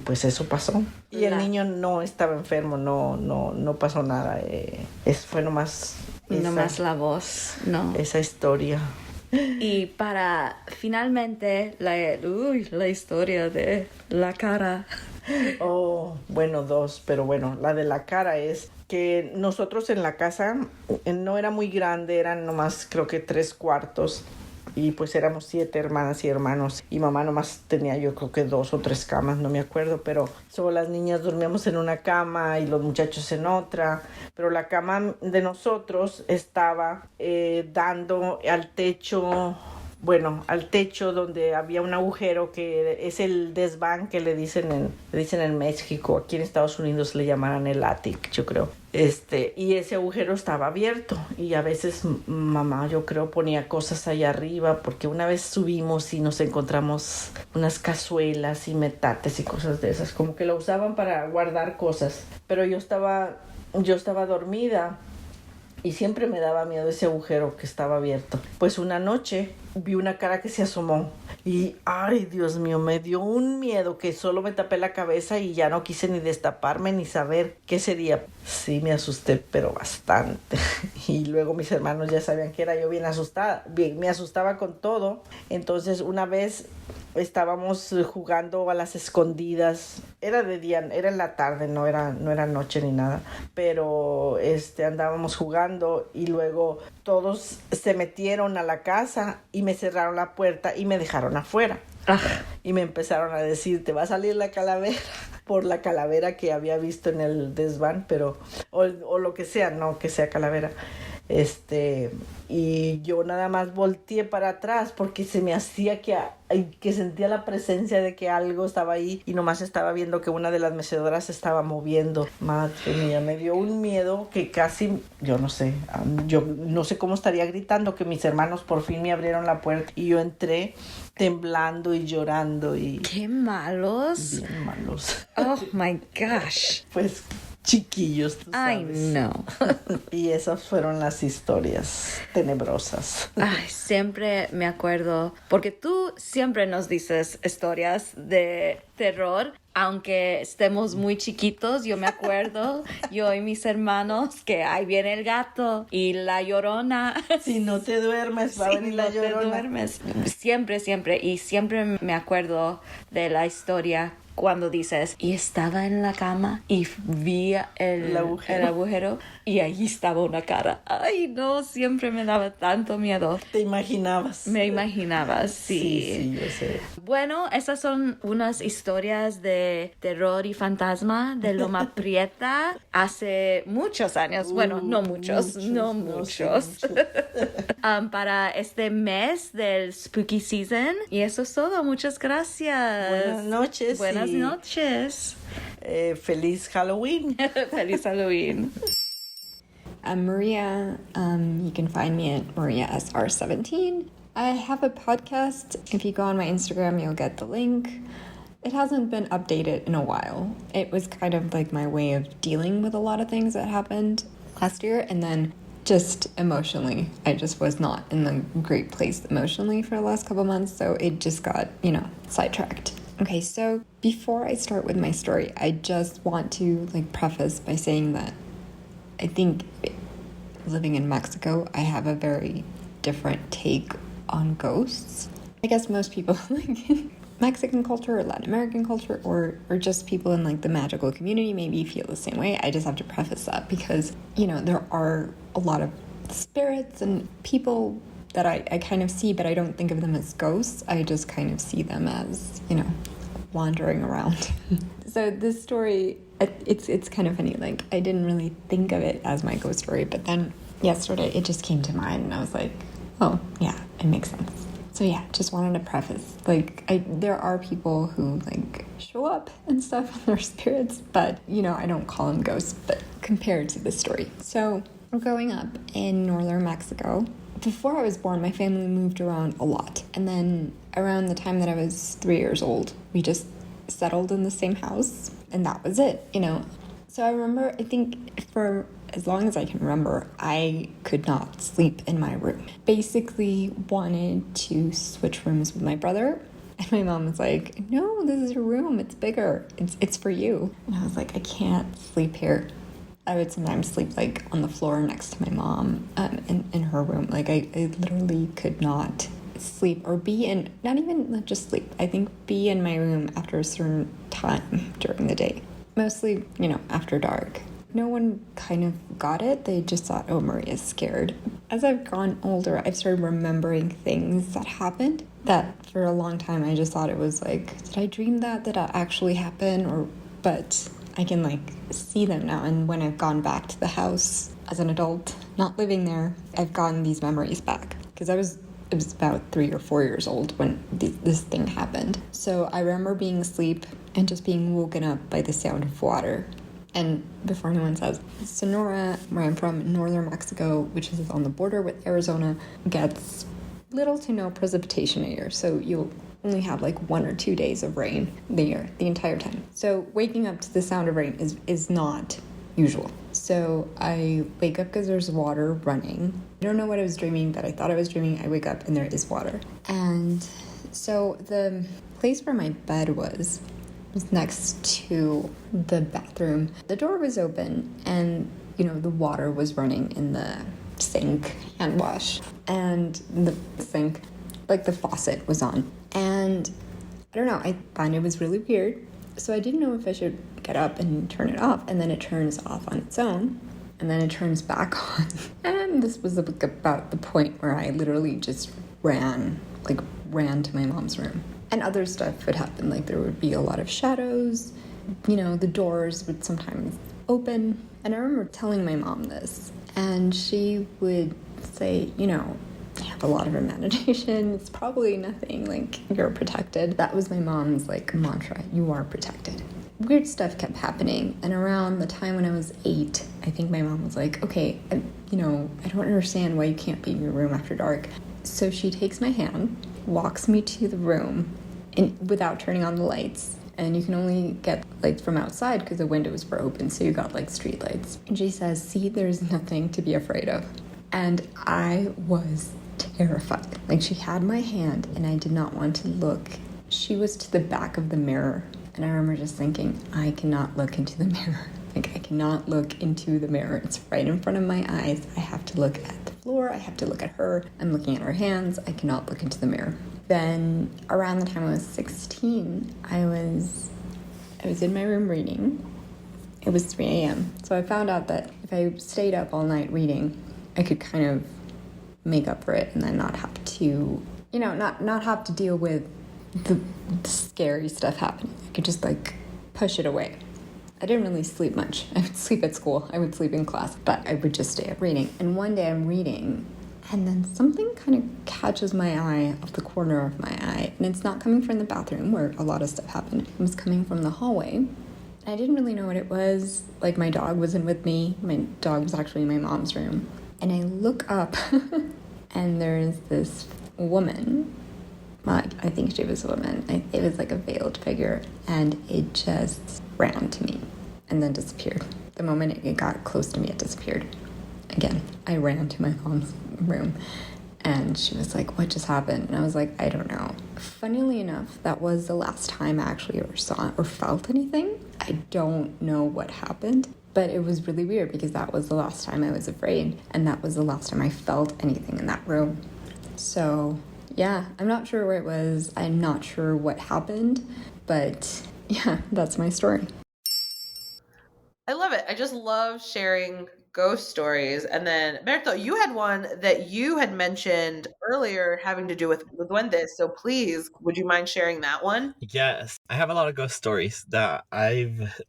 pues eso pasó. Y el niño no estaba enfermo, no pasó nada, fue nomás la voz, ¿no? Esa historia. Y para finalmente la historia de la cara. Oh, bueno, 2, pero bueno, la de la cara es que nosotros en la casa no era muy grande, eran nomás creo que 3 cuartos, y pues éramos 7 hermanas y hermanos, y mamá nomás tenía yo creo que 2 o 3 camas, no me acuerdo, pero solo las niñas dormíamos en una cama y los muchachos en otra, pero la cama de nosotros estaba dando al techo, donde había un agujero que es el desván que le dicen en México. Aquí en Estados Unidos le llamarán el attic, yo creo. Y ese agujero estaba abierto, y a veces mamá, yo creo, ponía cosas allá arriba, porque una vez subimos y nos encontramos unas cazuelas y metates y cosas de esas, como que lo usaban para guardar cosas, pero yo estaba dormida, y siempre me daba miedo ese agujero que estaba abierto. Pues una noche vi una cara que se asomó, y ay, Dios mío, me dio un miedo que solo me tapé la cabeza y ya no quise ni destaparme ni saber qué sería. Sí, me asusté, pero bastante. Y luego mis hermanos ya sabían que era yo bien asustada, me asustaba con todo. Entonces una vez estábamos jugando a las escondidas, era de día, era en la tarde, no era noche ni nada, pero andábamos jugando, y luego todos se metieron a la casa y me cerraron la puerta y me dejaron afuera. Y me empezaron a decir, te va a salir la calavera, por la calavera que había visto en el desván, pero o lo que sea, no que sea calavera. Y yo nada más volteé para atrás porque se me hacía que sentía la presencia de que algo estaba ahí, y nomás estaba viendo que una de las mecedoras se estaba moviendo. Madre mía, me dio un miedo que casi, yo no sé cómo estaría gritando, que mis hermanos por fin me abrieron la puerta y yo entré temblando y llorando y... ¡Qué malos! Bien malos. Oh my gosh. Pues chiquillos, tú sabes. Ay, no. Y esas fueron las historias tenebrosas. Ay, siempre me acuerdo, porque tú siempre nos dices historias de terror, aunque estemos muy chiquitos. Yo me acuerdo, yo y mis hermanos, que ahí viene el gato y la llorona. Si no te duermes, va a venir la llorona. Te duermes. Siempre, y siempre me acuerdo de la historia cuando dices, y estaba en la cama y vi el agujero y ahí estaba una cara. Ay, no, siempre me daba tanto miedo. ¿Te imaginabas? Me imaginaba, sí. Sí, yo sé. Bueno, esas son unas historias de terror y fantasma de Loma Prieta hace muchos años. Bueno, no muchos. Para este mes del Spooky Season. Y eso es todo. Muchas gracias. Buenas noches. Buenas noches. Feliz Halloween. Feliz Halloween. I'm Maria. You can find me at MariaSR17. I have a podcast. If you go on my Instagram, you'll get the link. It hasn't been updated in a while. It was kind of like my way of dealing with a lot of things that happened last year, and then just emotionally, I just was not in the great place emotionally for the last couple months, so it just got, sidetracked. Okay, so before I start with my story, I just want to preface by saying that I think living in Mexico, I have a very different take on ghosts. I guess most people Mexican culture or Latin American culture or just people in the magical community maybe feel the same way. I just have to preface that because, there are a lot of spirits and people that I kind of see, but I don't think of them as ghosts. I just kind of see them as, wandering around. So this story, it's kind of funny. I didn't really think of it as my ghost story, but then yesterday it just came to mind and I was like, oh, yeah, it makes sense. So yeah, just wanted to preface, there are people who show up and stuff and they're spirits, but I don't call them ghosts, but compared to this story. So growing up in northern Mexico, before I was born, my family moved around a lot. And then around the time that I was 3 years old, we just settled in the same house and that was it, So I remember, I think for as long as I can remember, I could not sleep in my room. Basically wanted to switch rooms with my brother. And my mom was like, no, this is your room. It's bigger. It's for you. And I was like, I can't sleep here. I would sometimes sleep on the floor next to my mom in her room. I literally could not sleep or be in, not just sleep. I think be in my room after a certain time during the day. Mostly, after dark. No one kind of got it. They just thought, oh, Maria's scared. As I've gone older, I've started remembering things that happened that for a long time I just thought it was did I dream that? Did that actually happen? But I can see them now. And when I've gone back to the house as an adult, not living there, I've gotten these memories back. Because it was about 3 or 4 years old when this thing happened. So I remember being asleep and just being woken up by the sound of water. And before anyone says, Sonora, where I'm from, northern Mexico, which is on the border with Arizona, gets little to no precipitation a year. So you'll only have 1 or 2 days of rain the entire time. So waking up to the sound of rain is not usual. So I wake up because there's water running. I don't know what I was dreaming, but I thought I was dreaming. I wake up and there is water. And so the place where my bed was next to the bathroom. The door was open and, the water was running in the sink hand wash. And the sink, the faucet was on. And I don't know, I found it was really weird. So I didn't know if I should get up and turn it off. And then it turns off on its own. And then it turns back on. And this was about the point where I literally just ran to my mom's room. And other stuff would happen, there would be a lot of shadows, the doors would sometimes open. And I remember telling my mom this, and she would say, you have a lot of imagination, it's probably nothing, you're protected. That was my mom's, mantra, you are protected. Weird stuff kept happening, and around the time when I was 8, I think my mom was like, okay, I don't understand why you can't be in your room after dark. So she takes my hand, walks me to the room without turning on the lights. And you can only get lights from outside because the windows were open, so you got street lights. And she says, see, there's nothing to be afraid of. And I was terrified. She had my hand and I did not want to look. She was to the back of the mirror. And I remember just thinking, I cannot look into the mirror. I cannot look into the mirror. It's right in front of my eyes. I have to look at the floor. I have to look at her. I'm looking at her hands. I cannot look into the mirror. Then around the time I was 16, I was I was in my room reading. It was 3 a.m. So I found out that if I stayed up all night reading, I could kind of make up for it and then not have to, not have to deal with the scary stuff happening. I could just like push it away. I didn't really sleep much. I would sleep at school, I would sleep in class, but I would just stay up reading. And one day I'm reading, and then something kind of catches my eye off the corner of my eye. And it's not coming from the bathroom where a lot of stuff happened. It was coming from the hallway. And I didn't really know what it was. Like, my dog wasn't with me. My dog was actually in my mom's room. And I look up, and there's this woman. Well, I think she was a woman. It was like a veiled figure, and it just ran to me and then disappeared. The moment it got close to me, it disappeared. Again, I ran to my mom's room, and she was like, "What just happened?" And I was like, "I don't know." Funnily enough, that was the last time I actually ever saw or felt anything. I don't know what happened, but it was really weird because that was the last time I was afraid, and that was the last time I felt anything in that room. So yeah, I'm not sure where it was. I'm not sure what happened, but yeah, that's my story. I love it. I just love sharing ghost stories. And then, Berto, you had one that you had mentioned earlier having to do with duendes. So please, would you mind sharing that one? Yes, I have a lot of ghost stories that I've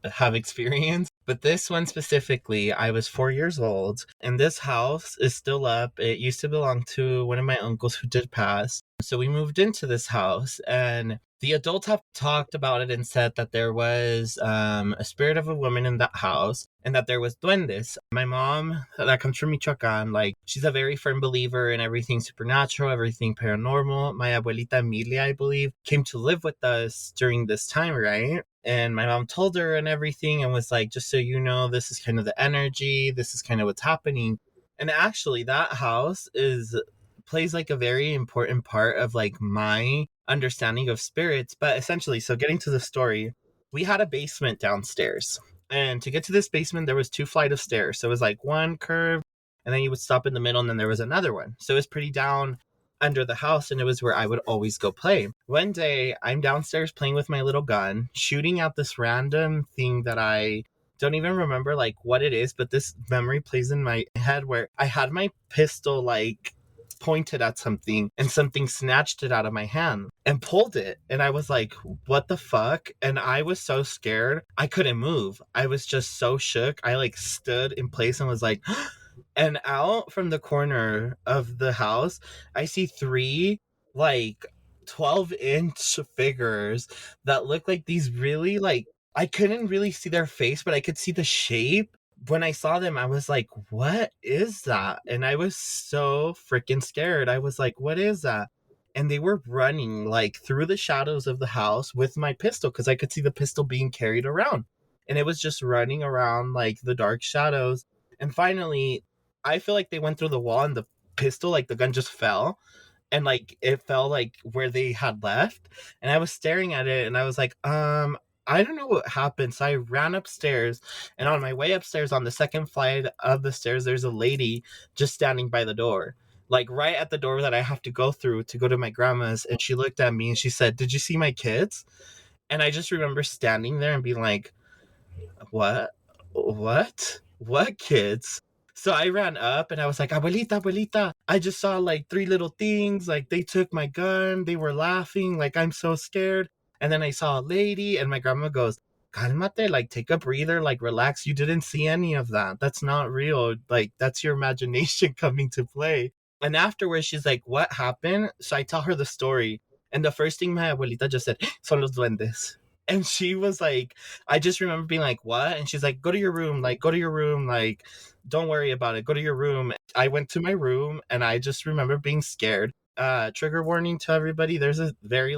have experienced, but this one specifically, I was 4 years old, and this house is still up. It used to belong to one of my uncles who did pass. So we moved into this house, and the adults have talked about it and said that there was a spirit of a woman in that house and that there was duendes. My mom, that comes from Michoacan, she's a very firm believer in everything supernatural, everything paranormal. My abuelita Emilia, I believe, came to live with us during this time, right? And my mom told her and everything and was like, just so you know, this is kind of the energy, this is kind of what's happening. And actually, that house plays a very important part of my understanding of spirits. But essentially, so getting to the story, we had a basement downstairs, and to get to this basement there was 2 flights of stairs. So it was one curve, and then you would stop in the middle, and then there was another one. So it was pretty down under the house, and it was where I would always go play. One day I'm downstairs playing with my little gun, shooting at this random thing that I don't even remember what it is, but this memory plays in my head where I had my pistol pointed at something, and something snatched it out of my hand and pulled it, and I was like, what the fuck? And I was so scared I couldn't move. I was just so shook. I stood in place and was like and out from the corner of the house I see 3 12-inch figures that look like these really I couldn't really see their face, but I could see the shape. When I saw them, I was like, what is that? And I was so freaking scared. I was like, what is that? And they were running through the shadows of the house with my pistol, because I could see the pistol being carried around. And it was just running around the dark shadows. And finally, I feel like they went through the wall, and the pistol, the gun just fell. And it fell where they had left. And I was staring at it, and I was like, I don't know what happened. So I ran upstairs, and on my way upstairs, on the second flight of the stairs, there's a lady just standing by the door, right at the door that I have to go through to go to my grandma's. And she looked at me and she said, "Did you see my kids?" And I just remember standing there and being like, what? What kids? So I ran up and I was like, "Abuelita, abuelita, I just saw 3 little things. They took my gun. They were laughing. I'm so scared." And then I saw a lady, and my grandma goes, "Calmate, take a breather, relax. You didn't see any of that. That's not real. That's your imagination coming to play." And afterwards, she's like, "What happened?" So I tell her the story. And the first thing my abuelita just said, "Son los duendes." And she was like, I just remember being like, "What?" And she's like, "Go to your room, go to your room, don't worry about it, go to your room." I went to my room, and I just remember being scared. Trigger warning to everybody, there's a very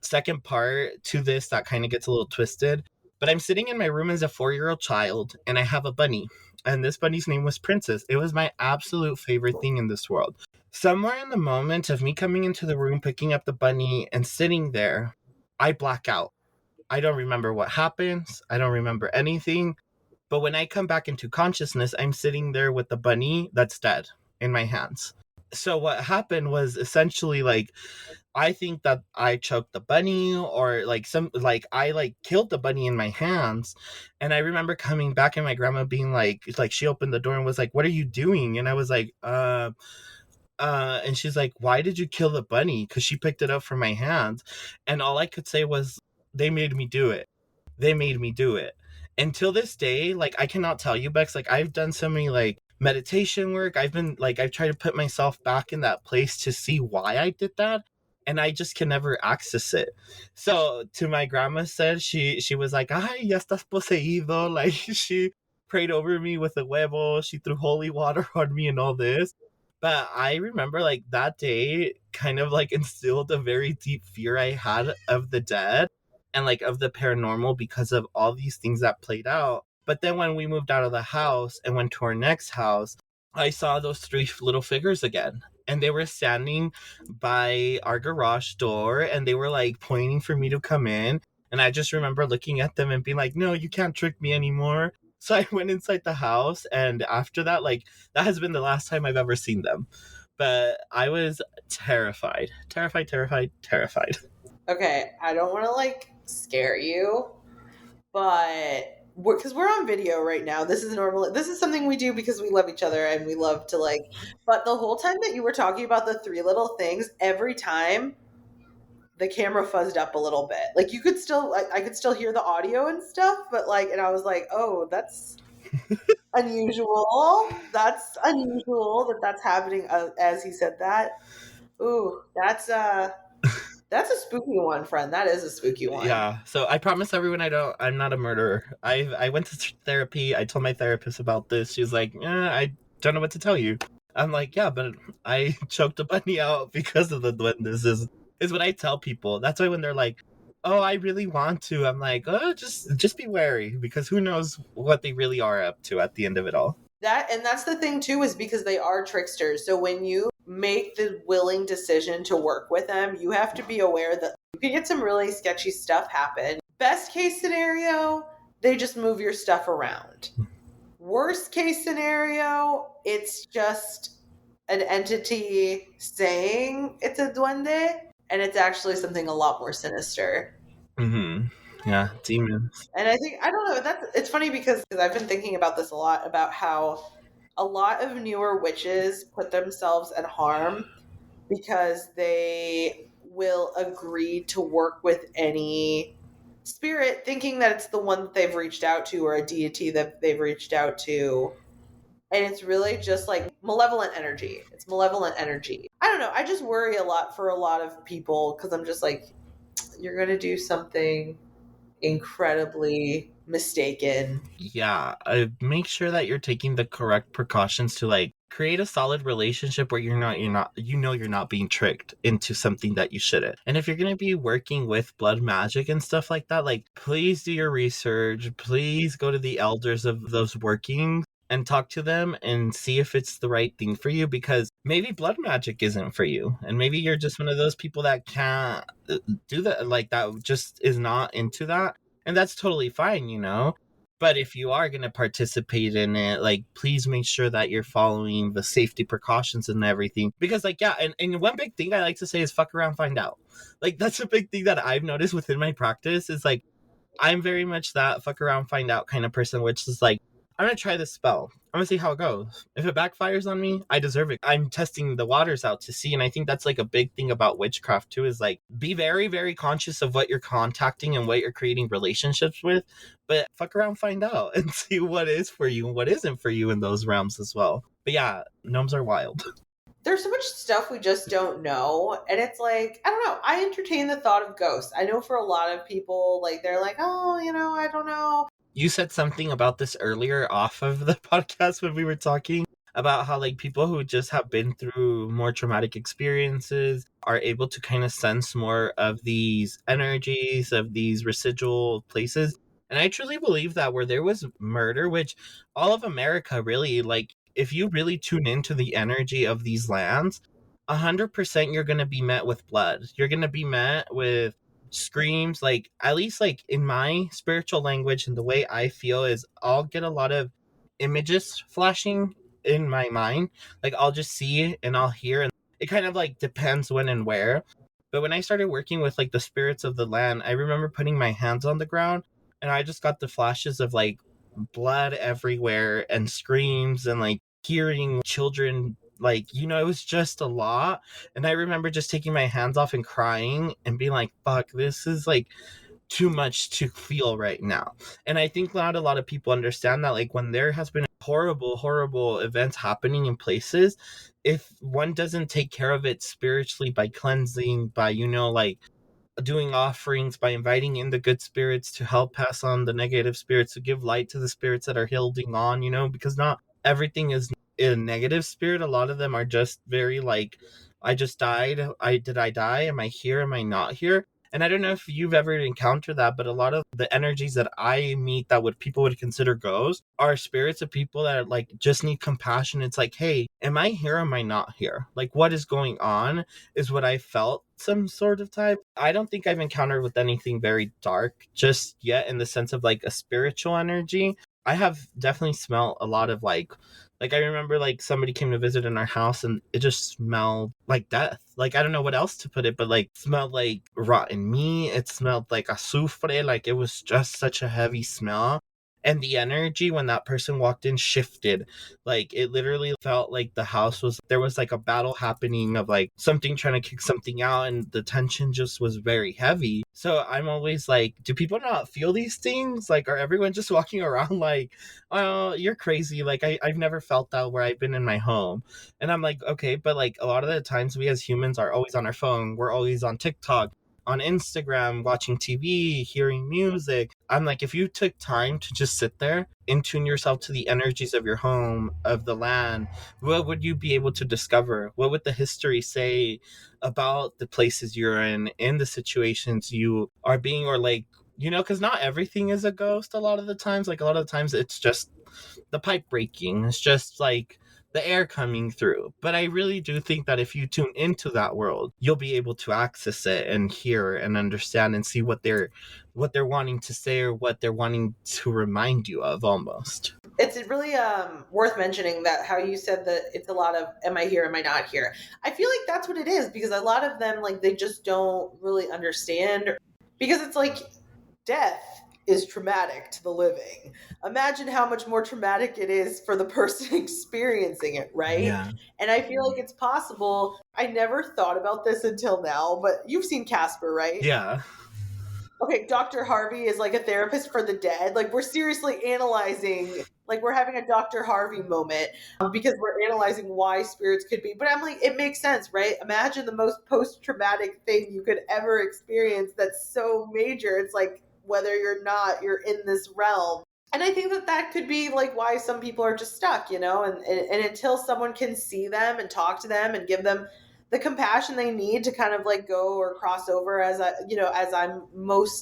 second part to this that kind of gets a little twisted. But I'm sitting in my room as a 4-year-old child, and I have a bunny. And this bunny's name was Princess. It was my absolute favorite thing in this world. Somewhere in the moment of me coming into the room, picking up the bunny, and sitting there, I black out. I don't remember what happens. I don't remember anything. But when I come back into consciousness, I'm sitting there with the bunny that's dead in my hands. So what happened was essentially like I think that I choked the bunny or like I like killed the bunny in my hands. And I remember coming back and my grandma being like she opened the door and was like, "What are you doing?" And I was like, and she's like, "Why did you kill the bunny?" Because she picked it up from my hands. And all I could say was, "They made me do it. They made me do it." Until this day, like I cannot tell you, Bex, like I've done so many like meditation work. I've tried to put myself back in that place to see why I did that. And I just can never access it. So to my grandma said, she was like, "Ay, ya estás poseído." Like she prayed over me with a huevo. She threw holy water on me and all this. But I remember like that day kind of like instilled a very deep fear I had of the dead and like of the paranormal because of all these things that played out. But then when we moved out of the house and went to our next house, I saw those three little figures again. And they were standing by our garage door and they were like pointing for me to come in. And I just remember looking at them and being like, "No, you can't trick me anymore." So I went inside the house. And after that, like, that has been the last time I've ever seen them. But I was terrified. Terrified, terrified, terrified. Okay, I don't want to like scare you, but because we're on video right now, this is normal. This is something we do because we love each other and we love to like. But the whole time that you were talking about the three little things, every time the camera fuzzed up a little bit. Like you could still, like, I could still hear the audio and stuff, but like, and I was like, oh, that's unusual. That's unusual that that's happening as he said that. Ooh, that's a spooky one, friend. That is a spooky one. Yeah. So I promise everyone I'm not a murderer. I went to therapy. I told my therapist about this. She's like, I don't know what to tell you. I'm like, yeah, but I choked a bunny out because of the duendes is what I tell people. That's why when they're like, "Oh, I really want to," I'm like, "Oh, just be wary because who knows what they really are up to at the end of it all." That's the thing too, is because they are tricksters. So when you make the willing decision to work with them, you have to be aware that you can get some really sketchy stuff happen. Best case scenario, they just move your stuff around. Worst case scenario, it's just an entity saying it's a duende, and it's actually something a lot more sinister. Mm-hmm. Yeah, demons. And I think, I don't know, it's funny because I've been thinking about this a lot, about how a lot of newer witches put themselves at harm because they will agree to work with any spirit thinking that it's the one that they've reached out to or a deity that they've reached out to. And it's really just like malevolent energy. It's malevolent energy. I don't know. I just worry a lot for a lot of people because I'm just like, you're going to do something incredibly mistaken. Yeah, make sure that you're taking the correct precautions to like create a solid relationship where you're not being tricked into something that you shouldn't. And if you're going to be working with blood magic and stuff like that, like please do your research. Please go to the elders of those workings and talk to them and see if it's the right thing for you, because maybe blood magic isn't for you. And maybe you're just one of those people that can't do that, like that just is not into that. And that's totally fine, you know? But if you are going to participate in it, like, please make sure that you're following the safety precautions and everything. Because, like, yeah, and one big thing I like to say is fuck around, find out. Like, that's a big thing that I've noticed within my practice is, like, I'm very much that fuck around, find out kind of person, which is like, I'm going to try this spell. I'm going to see how it goes. If it backfires on me, I deserve it. I'm testing the waters out to see. And I think that's like a big thing about witchcraft too, is like, be very, very conscious of what you're contacting and what you're creating relationships with. But fuck around, find out and see what is for you and what isn't for you in those realms as well. But yeah, gnomes are wild. There's so much stuff we just don't know. And it's like, I don't know. I entertain the thought of ghosts. I know for a lot of people, like, they're like, oh, I don't know. You said something about this earlier off of the podcast when we were talking about how like people who just have been through more traumatic experiences are able to kind of sense more of these energies, of these residual places. And I truly believe that where there was murder, which all of America really, like, if you really tune into the energy of these lands, 100% you're going to be met with blood. You're going to be met with screams. Like, at least like in my spiritual language and the way I feel is I'll get a lot of images flashing in my mind. Like I'll just see and I'll hear, and it kind of like depends when and where. But when I started working with like the spirits of the land, I remember putting my hands on the ground and I just got the flashes of like blood everywhere and screams and like hearing children, like, it was just a lot. And I remember just taking my hands off and crying and being like, fuck, this is like too much to feel right now. And I think not a lot of people understand that, like, when there has been horrible, horrible events happening in places, if one doesn't take care of it spiritually by cleansing, by, like doing offerings, by inviting in the good spirits to help pass on the negative spirits, to give light to the spirits that are holding on, because not everything is a negative spirit. A lot of them are just very like, I just died. Did I die? Am I here? Am I not here? And I don't know if you've ever encountered that, but a lot of the energies that I meet that would people would consider ghosts are spirits of people that like just need compassion. It's like, hey, am I here? Am I not here? Like, what is going on? Is what I felt some sort of type. I don't think I've encountered with anything very dark just yet, in the sense of like a spiritual energy. I have definitely smelled a lot of like I remember like somebody came to visit in our house and it just smelled like death. Like I don't know what else to put it, but like smelled like rotten meat. It smelled like azufre. Like it was just such a heavy smell. And the energy when that person walked in shifted. Like it literally felt like the house was, there was like a battle happening of like something trying to kick something out, and the tension just was very heavy. So I'm always like, do people not feel these things? Like, are everyone just walking around like, oh, you're crazy? Like I've never felt that where I've been in my home. And I'm like, okay, but like a lot of the times we as humans are always on our phone. We're always on TikTok, on Instagram, watching TV, hearing music. I'm like, if you took time to just sit there and tune yourself to the energies of your home, of the land, what would you be able to discover? What would the history say about the places you're in the situations you are being, or like, because not everything is a ghost a lot of the times. Like a lot of the times it's just the pipe breaking. It's just like the air coming through. But I really do think that if you tune into that world, you'll be able to access it and hear and understand and see what they're wanting to say, or what they're wanting to remind you of almost. It's really worth mentioning that how you said that it's a lot of, am I here, am I not here? I feel like that's what it is, because a lot of them, like, they just don't really understand, because it's like death is traumatic to the living. Imagine how much more traumatic it is for the person experiencing it, right? Yeah. And I feel like it's possible. I never thought about this until now, but you've seen Casper, right? Yeah. Okay, Dr. Harvey is like a therapist for the dead. Like, we're seriously analyzing, like, we're having a Dr. Harvey moment because we're analyzing why spirits could be. But I'm like, it makes sense, right? Imagine the most post-traumatic thing you could ever experience that's so major. It's like, whether you're in this realm. And I think that could be like why some people are just stuck, and until someone can see them and talk to them and give them the compassion they need to kind of like go or cross over, as I would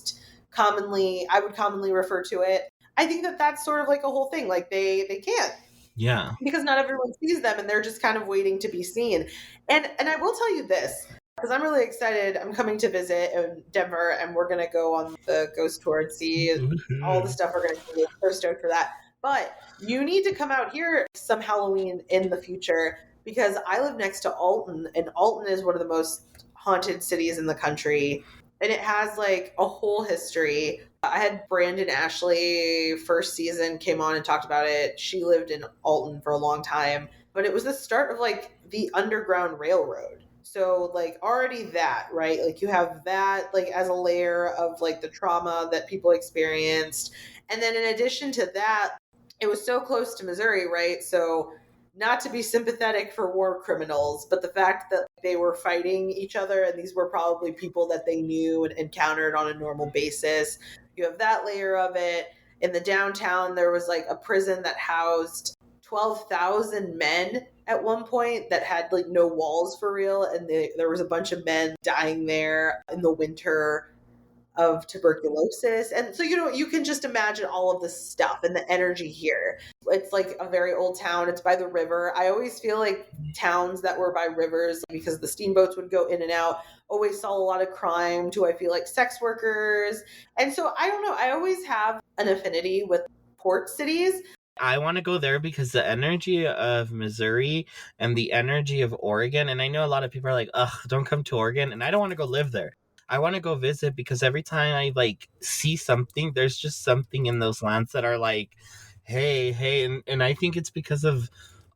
commonly refer to it. I think that's sort of like a whole thing. Like they can't. Yeah. Because not everyone sees them and they're just kind of waiting to be seen. And I will tell you this, because I'm really excited. I'm coming to visit in Denver, and we're going to go on the ghost tour and see all the stuff we're going to see. So stoked for that. But you need to come out here some Halloween in the future, because I live next to Alton, and Alton is one of the most haunted cities in the country. And it has like a whole history. I had Brandon Ashley first season came on and talked about it. She lived in Alton for a long time, but it was the start of like the Underground Railroad. So like already that, right? Like you have that like as a layer of like the trauma that people experienced. And then in addition to that, it was so close to Missouri, right? So not to be sympathetic for war criminals, but the fact that they were fighting each other, and these were probably people that they knew and encountered on a normal basis. You have that layer of it. In the downtown, there was like a prison that housed 12,000 men at one point that had like no walls for real. And there was a bunch of men dying there in the winter of tuberculosis. And so, you can just imagine all of this stuff and the energy here. It's like a very old town. It's by the river. I always feel like towns that were by rivers, because the steamboats would go in and out, always saw a lot of crime too. I feel like sex workers. And so I don't know. I always have an affinity with port cities. I want to go there because the energy of Missouri and the energy of Oregon, and I know a lot of people are like, ugh, don't come to Oregon, and I don't want to go live there. I want to go visit because every time I like see something, there's just something in those lands that are like, hey, and I think it's because of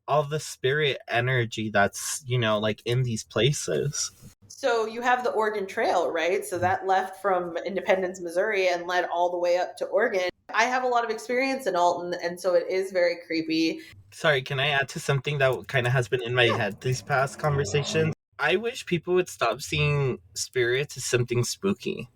all the spirit energy that's, like in these places. So you have the Oregon Trail, right? So that left from Independence, Missouri and led all the way up to Oregon. I have a lot of experience in Alton, and so it is very creepy. Sorry, can I add to something that kind of has been in my head these past conversations? I wish people would stop seeing spirits as something spooky.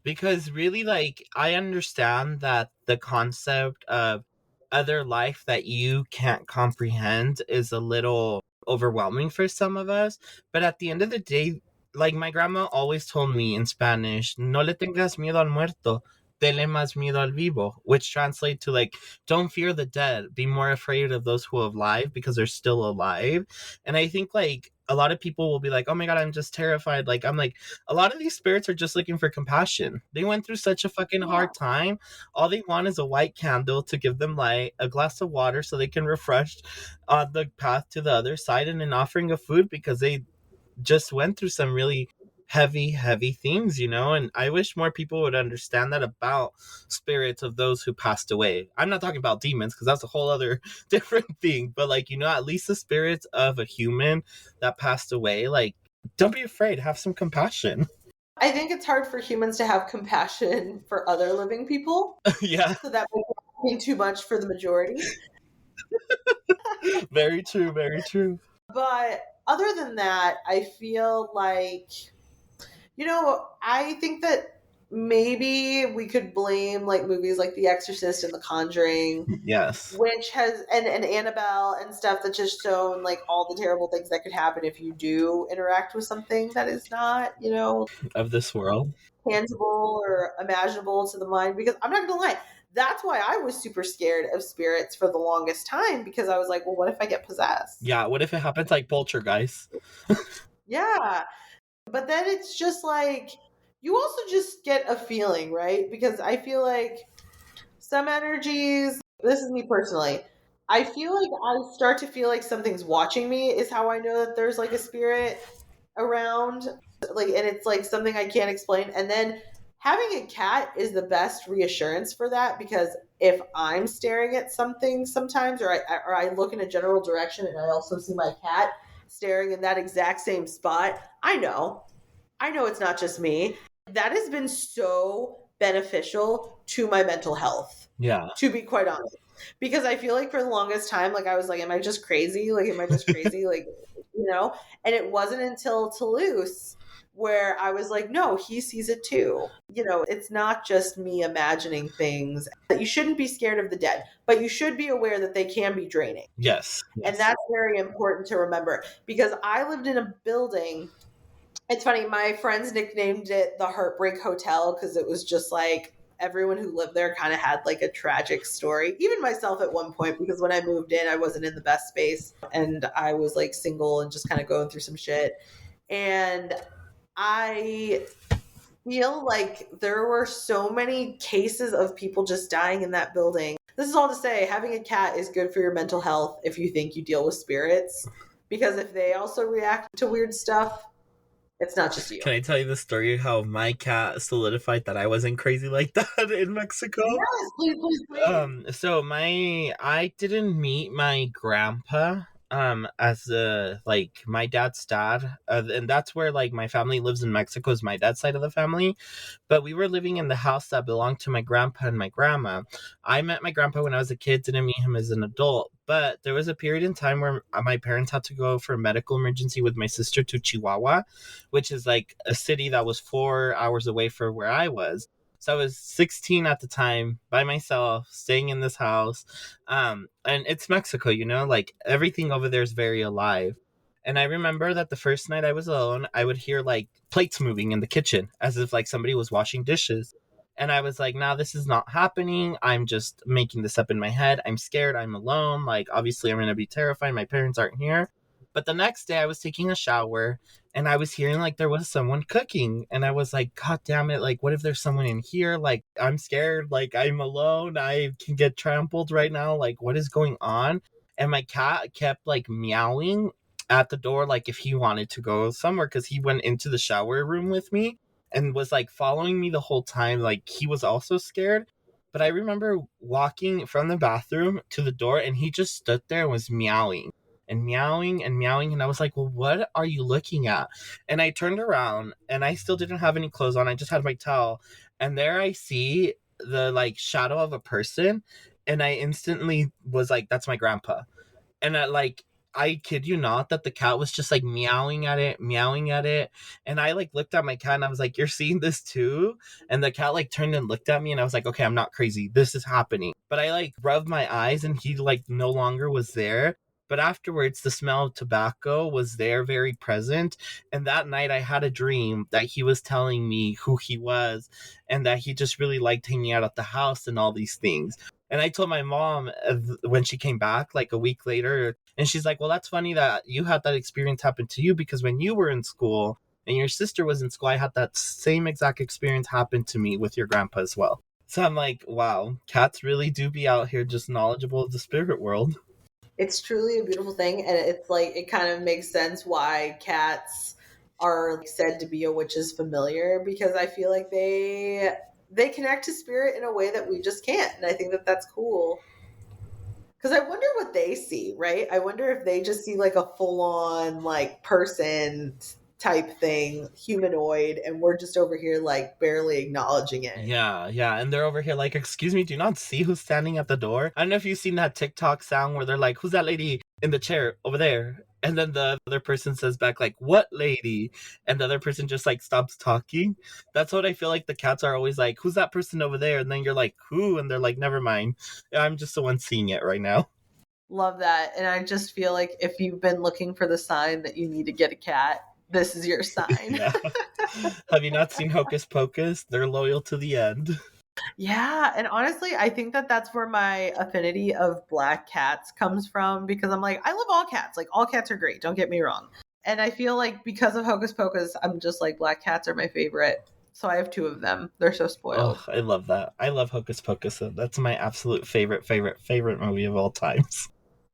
Because really, like, I understand that the concept of other life that you can't comprehend is a little overwhelming for some of us. But at the end of the day, like, my grandma always told me in Spanish, no le tengas miedo al muerto, tenle más miedo al vivo, which translates to, like, don't fear the dead, be more afraid of those who are alive because they're still alive. And I think, like, a lot of people will be like, oh my God, I'm just terrified. Like, I'm like, a lot of these spirits are just looking for compassion. They went through such a fucking hard time. All they want is a white candle to give them light, a glass of water so they can refresh on the path to the other side, and an offering of food because they just went through some really heavy things, and I wish more people would understand that about spirits of those who passed away. I'm not talking about demons because that's a whole other different thing, but like, at least the spirits of a human that passed away, like, don't be afraid, have some compassion. I think it's hard for humans to have compassion for other living people. Yeah. So that might be too much for the majority. Very true. But other than that, I feel like, I think that maybe we could blame like movies like The Exorcist and The Conjuring. Yes. Which has, and Annabelle and stuff that just shown like all the terrible things that could happen if you do interact with something that is not, of this world, tangible or imaginable to the mind. Because I'm not going to lie, that's why I was super scared of spirits for the longest time, because I was like, well, what if I get possessed? Yeah, what if it happens like Poltergeist? Yeah. But then it's just like, you also just get a feeling, right? Because I feel like some energies, this is me personally, I feel like I start to feel like something's watching me, is how I know that there's like a spirit around. Like, and it's like something I can't explain. And then having a cat is the best reassurance for that, because if I'm staring at something sometimes, or I look in a general direction and I also see my cat staring in that exact same spot, I know it's not just me. That has been so beneficial to my mental health. Yeah. To be quite honest. Because I feel like for the longest time, like I was like, am I just crazy? Like, am I just crazy? Like, and it wasn't until Toulouse where I was like, no, he sees it too. It's not just me imagining things. You shouldn't be scared of the dead, but you should be aware that they can be draining. Yes. And that's very important to remember, because I lived in a building. It's funny, my friends nicknamed it the Heartbreak Hotel because it was just like everyone who lived there kind of had like a tragic story. Even myself at one point, because when I moved in, I wasn't in the best space and I was like single and just kind of going through some shit. And I feel like there were so many cases of people just dying in that building. This is all to say, having a cat is good for your mental health if you think you deal with spirits, because if they also react to weird stuff, it's not just you. Can I tell you the story how my cat solidified that I wasn't crazy like that in Mexico? Yes, please. So I didn't meet my grandpa as like my dad's dad, and that's where like my family lives in Mexico, is my dad's side of the family, but we were living in the house that belonged to my grandpa and my grandma. I met my grandpa when I was a kid, didn't meet him as an adult, but there was a period in time where my parents had to go for a medical emergency with my sister to Chihuahua, which is like a city that was 4 hours away from where I was. So I was 16 at the time, by myself, staying in this house. And it's Mexico, like everything over there is very alive. And I remember that the first night I was alone, I would hear like plates moving in the kitchen as if like somebody was washing dishes. And I was like, nah, this is not happening. I'm just making this up in my head. I'm scared. I'm alone. Like, obviously, I'm going to be terrified. My parents aren't here. But the next day I was taking a shower and I was hearing like there was someone cooking. And I was like, God damn it. Like, what if there's someone in here? Like, I'm scared. Like, I'm alone. I can get trampled right now. Like, what is going on? And my cat kept like meowing at the door, like if he wanted to go somewhere, because he went into the shower room with me and was like following me the whole time. Like, he was also scared. But I remember walking from the bathroom to the door and he just stood there and was meowing and meowing and meowing. And I was like, well, what are you looking at? And I turned around and I still didn't have any clothes on. I just had my towel. And there I see the like shadow of a person. And I instantly was like, that's my grandpa. And I kid you not that the cat was just like meowing at it, meowing at it. And I like looked at my cat and I was like, you're seeing this too? And the cat like turned and looked at me and I was like, okay, I'm not crazy. This is happening. But I like rubbed my eyes and he like no longer was there. But afterwards, the smell of tobacco was there, very present. And that night, I had a dream that he was telling me who he was and that he just really liked hanging out at the house and all these things. And I told my mom when she came back, like a week later, and she's like, well, that's funny that you had that experience happen to you because when you were in school and your sister was in school, I had that same exact experience happen to me with your grandpa as well. So I'm like, wow, cats really do be out here just knowledgeable of the spirit world. It's truly a beautiful thing, and it's like it kind of makes sense why cats are said to be a witch's familiar, because I feel like they connect to spirit in a way that we just can't, and I think that that's cool. Because I wonder what they see, right? I wonder if they just see like a full-on like person type thing, humanoid, and we're just over here like barely acknowledging it. Yeah, and they're over here like, excuse me, do you not see who's standing at the door? I don't know if you've seen that TikTok sound where they're like, who's that lady in the chair over there? And then the other person says back like, what lady? And the other person just like stops talking. That's what I feel like the cats are always like, who's that person over there? And then you're like, who? And they're like, never mind. I'm just the one seeing it right now. Love that. And I just feel like if you've been looking for the sign that you need to get a cat, this is your sign. Yeah. Have you not seen Hocus Pocus? They're loyal to the end. Yeah, and honestly, I think that that's where my affinity of black cats comes from, because I'm like, I love all cats. Like, all cats are great, don't get me wrong. And I feel like because of Hocus Pocus, I'm just like, black cats are my favorite. So I have 2 of them. They're so spoiled. Oh, I love that. I love Hocus Pocus. That's my absolute favorite movie of all times.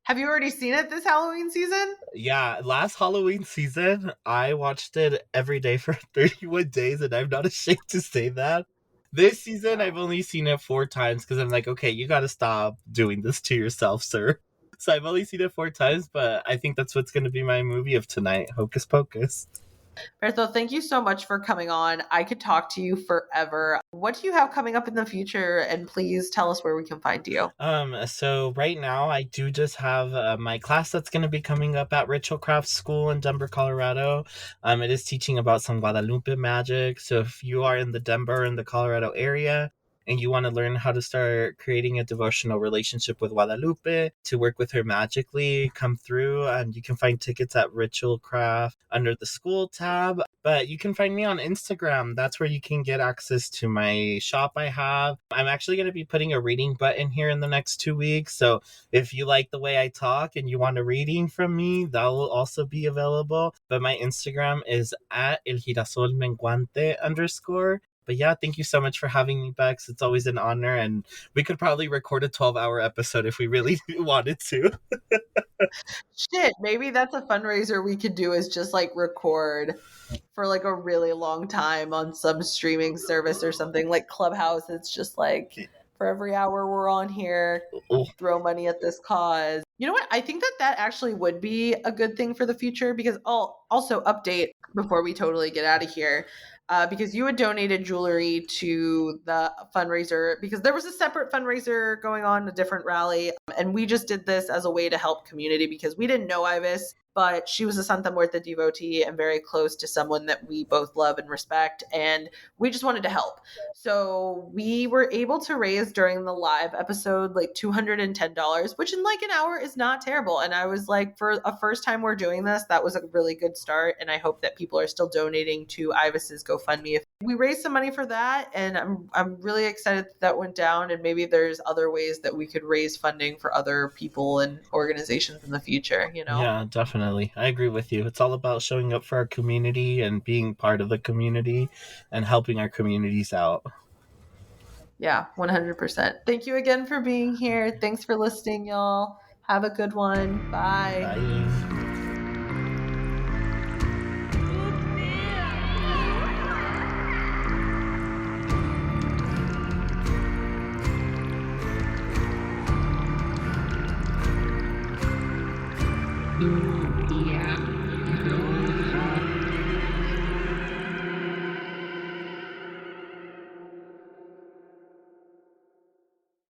Have you already seen it this Halloween season? Yeah, last Halloween season, I watched it every day for 31 days, and I'm not ashamed to say that. This season, I've only seen it 4 times because I'm like, okay, you gotta stop doing this to yourself, sir. So I've only seen it 4 times, but I think that's what's going to be my movie of tonight, Hocus Pocus. Bertho, thank you so much for coming on. I could talk to you forever. What do you have coming up in the future? And please tell us where we can find you. So right now I do just have my class that's going to be coming up at Ritual Craft School in Denver, Colorado. It is teaching about some Guadalupe magic. So if you are in the Denver and the Colorado area, and you want to learn how to start creating a devotional relationship with Guadalupe, to work with her magically, come through, and you can find tickets at Ritual Craft under the school tab. But you can find me on Instagram. That's where you can get access to my shop I have. I'm actually going to be putting a reading button here in the next 2 weeks. So if you like the way I talk and you want a reading from me, that will also be available. But my Instagram is at elgirasolmenguante_. But yeah, thank you so much for having me, Bex. It's always an honor, and we could probably record a 12-hour episode if we really wanted to. Shit, maybe that's a fundraiser we could do, is just like record for like a really long time on some streaming service or something like Clubhouse. It's just like, for every hour we're on here, throw money at this cause. You know what? I think that actually would be a good thing for the future, because I'll also update before we totally get out of here. Because you had donated jewelry to the fundraiser, because there was a separate fundraiser going on, a different rally. And we just did this as a way to help community, because we didn't know Ibis, but she was a Santa Muerta devotee and very close to someone that we both love and respect. And we just wanted to help. So we were able to raise during the live episode like $210, which in like an hour is not terrible. And I was like, for a first time we're doing this, that was a really good start. And I hope that people are still donating to Ibis's GoFundMe if we raised some money for that, and I'm really excited that went down, and maybe there's other ways that we could raise funding for other people and organizations in the future, you know? Yeah, definitely. I agree with you. It's all about showing up for our community and being part of the community and helping our communities out. Yeah, 100%. Thank you again for being here. Thanks for listening, y'all. Have a good one. Bye. Bye.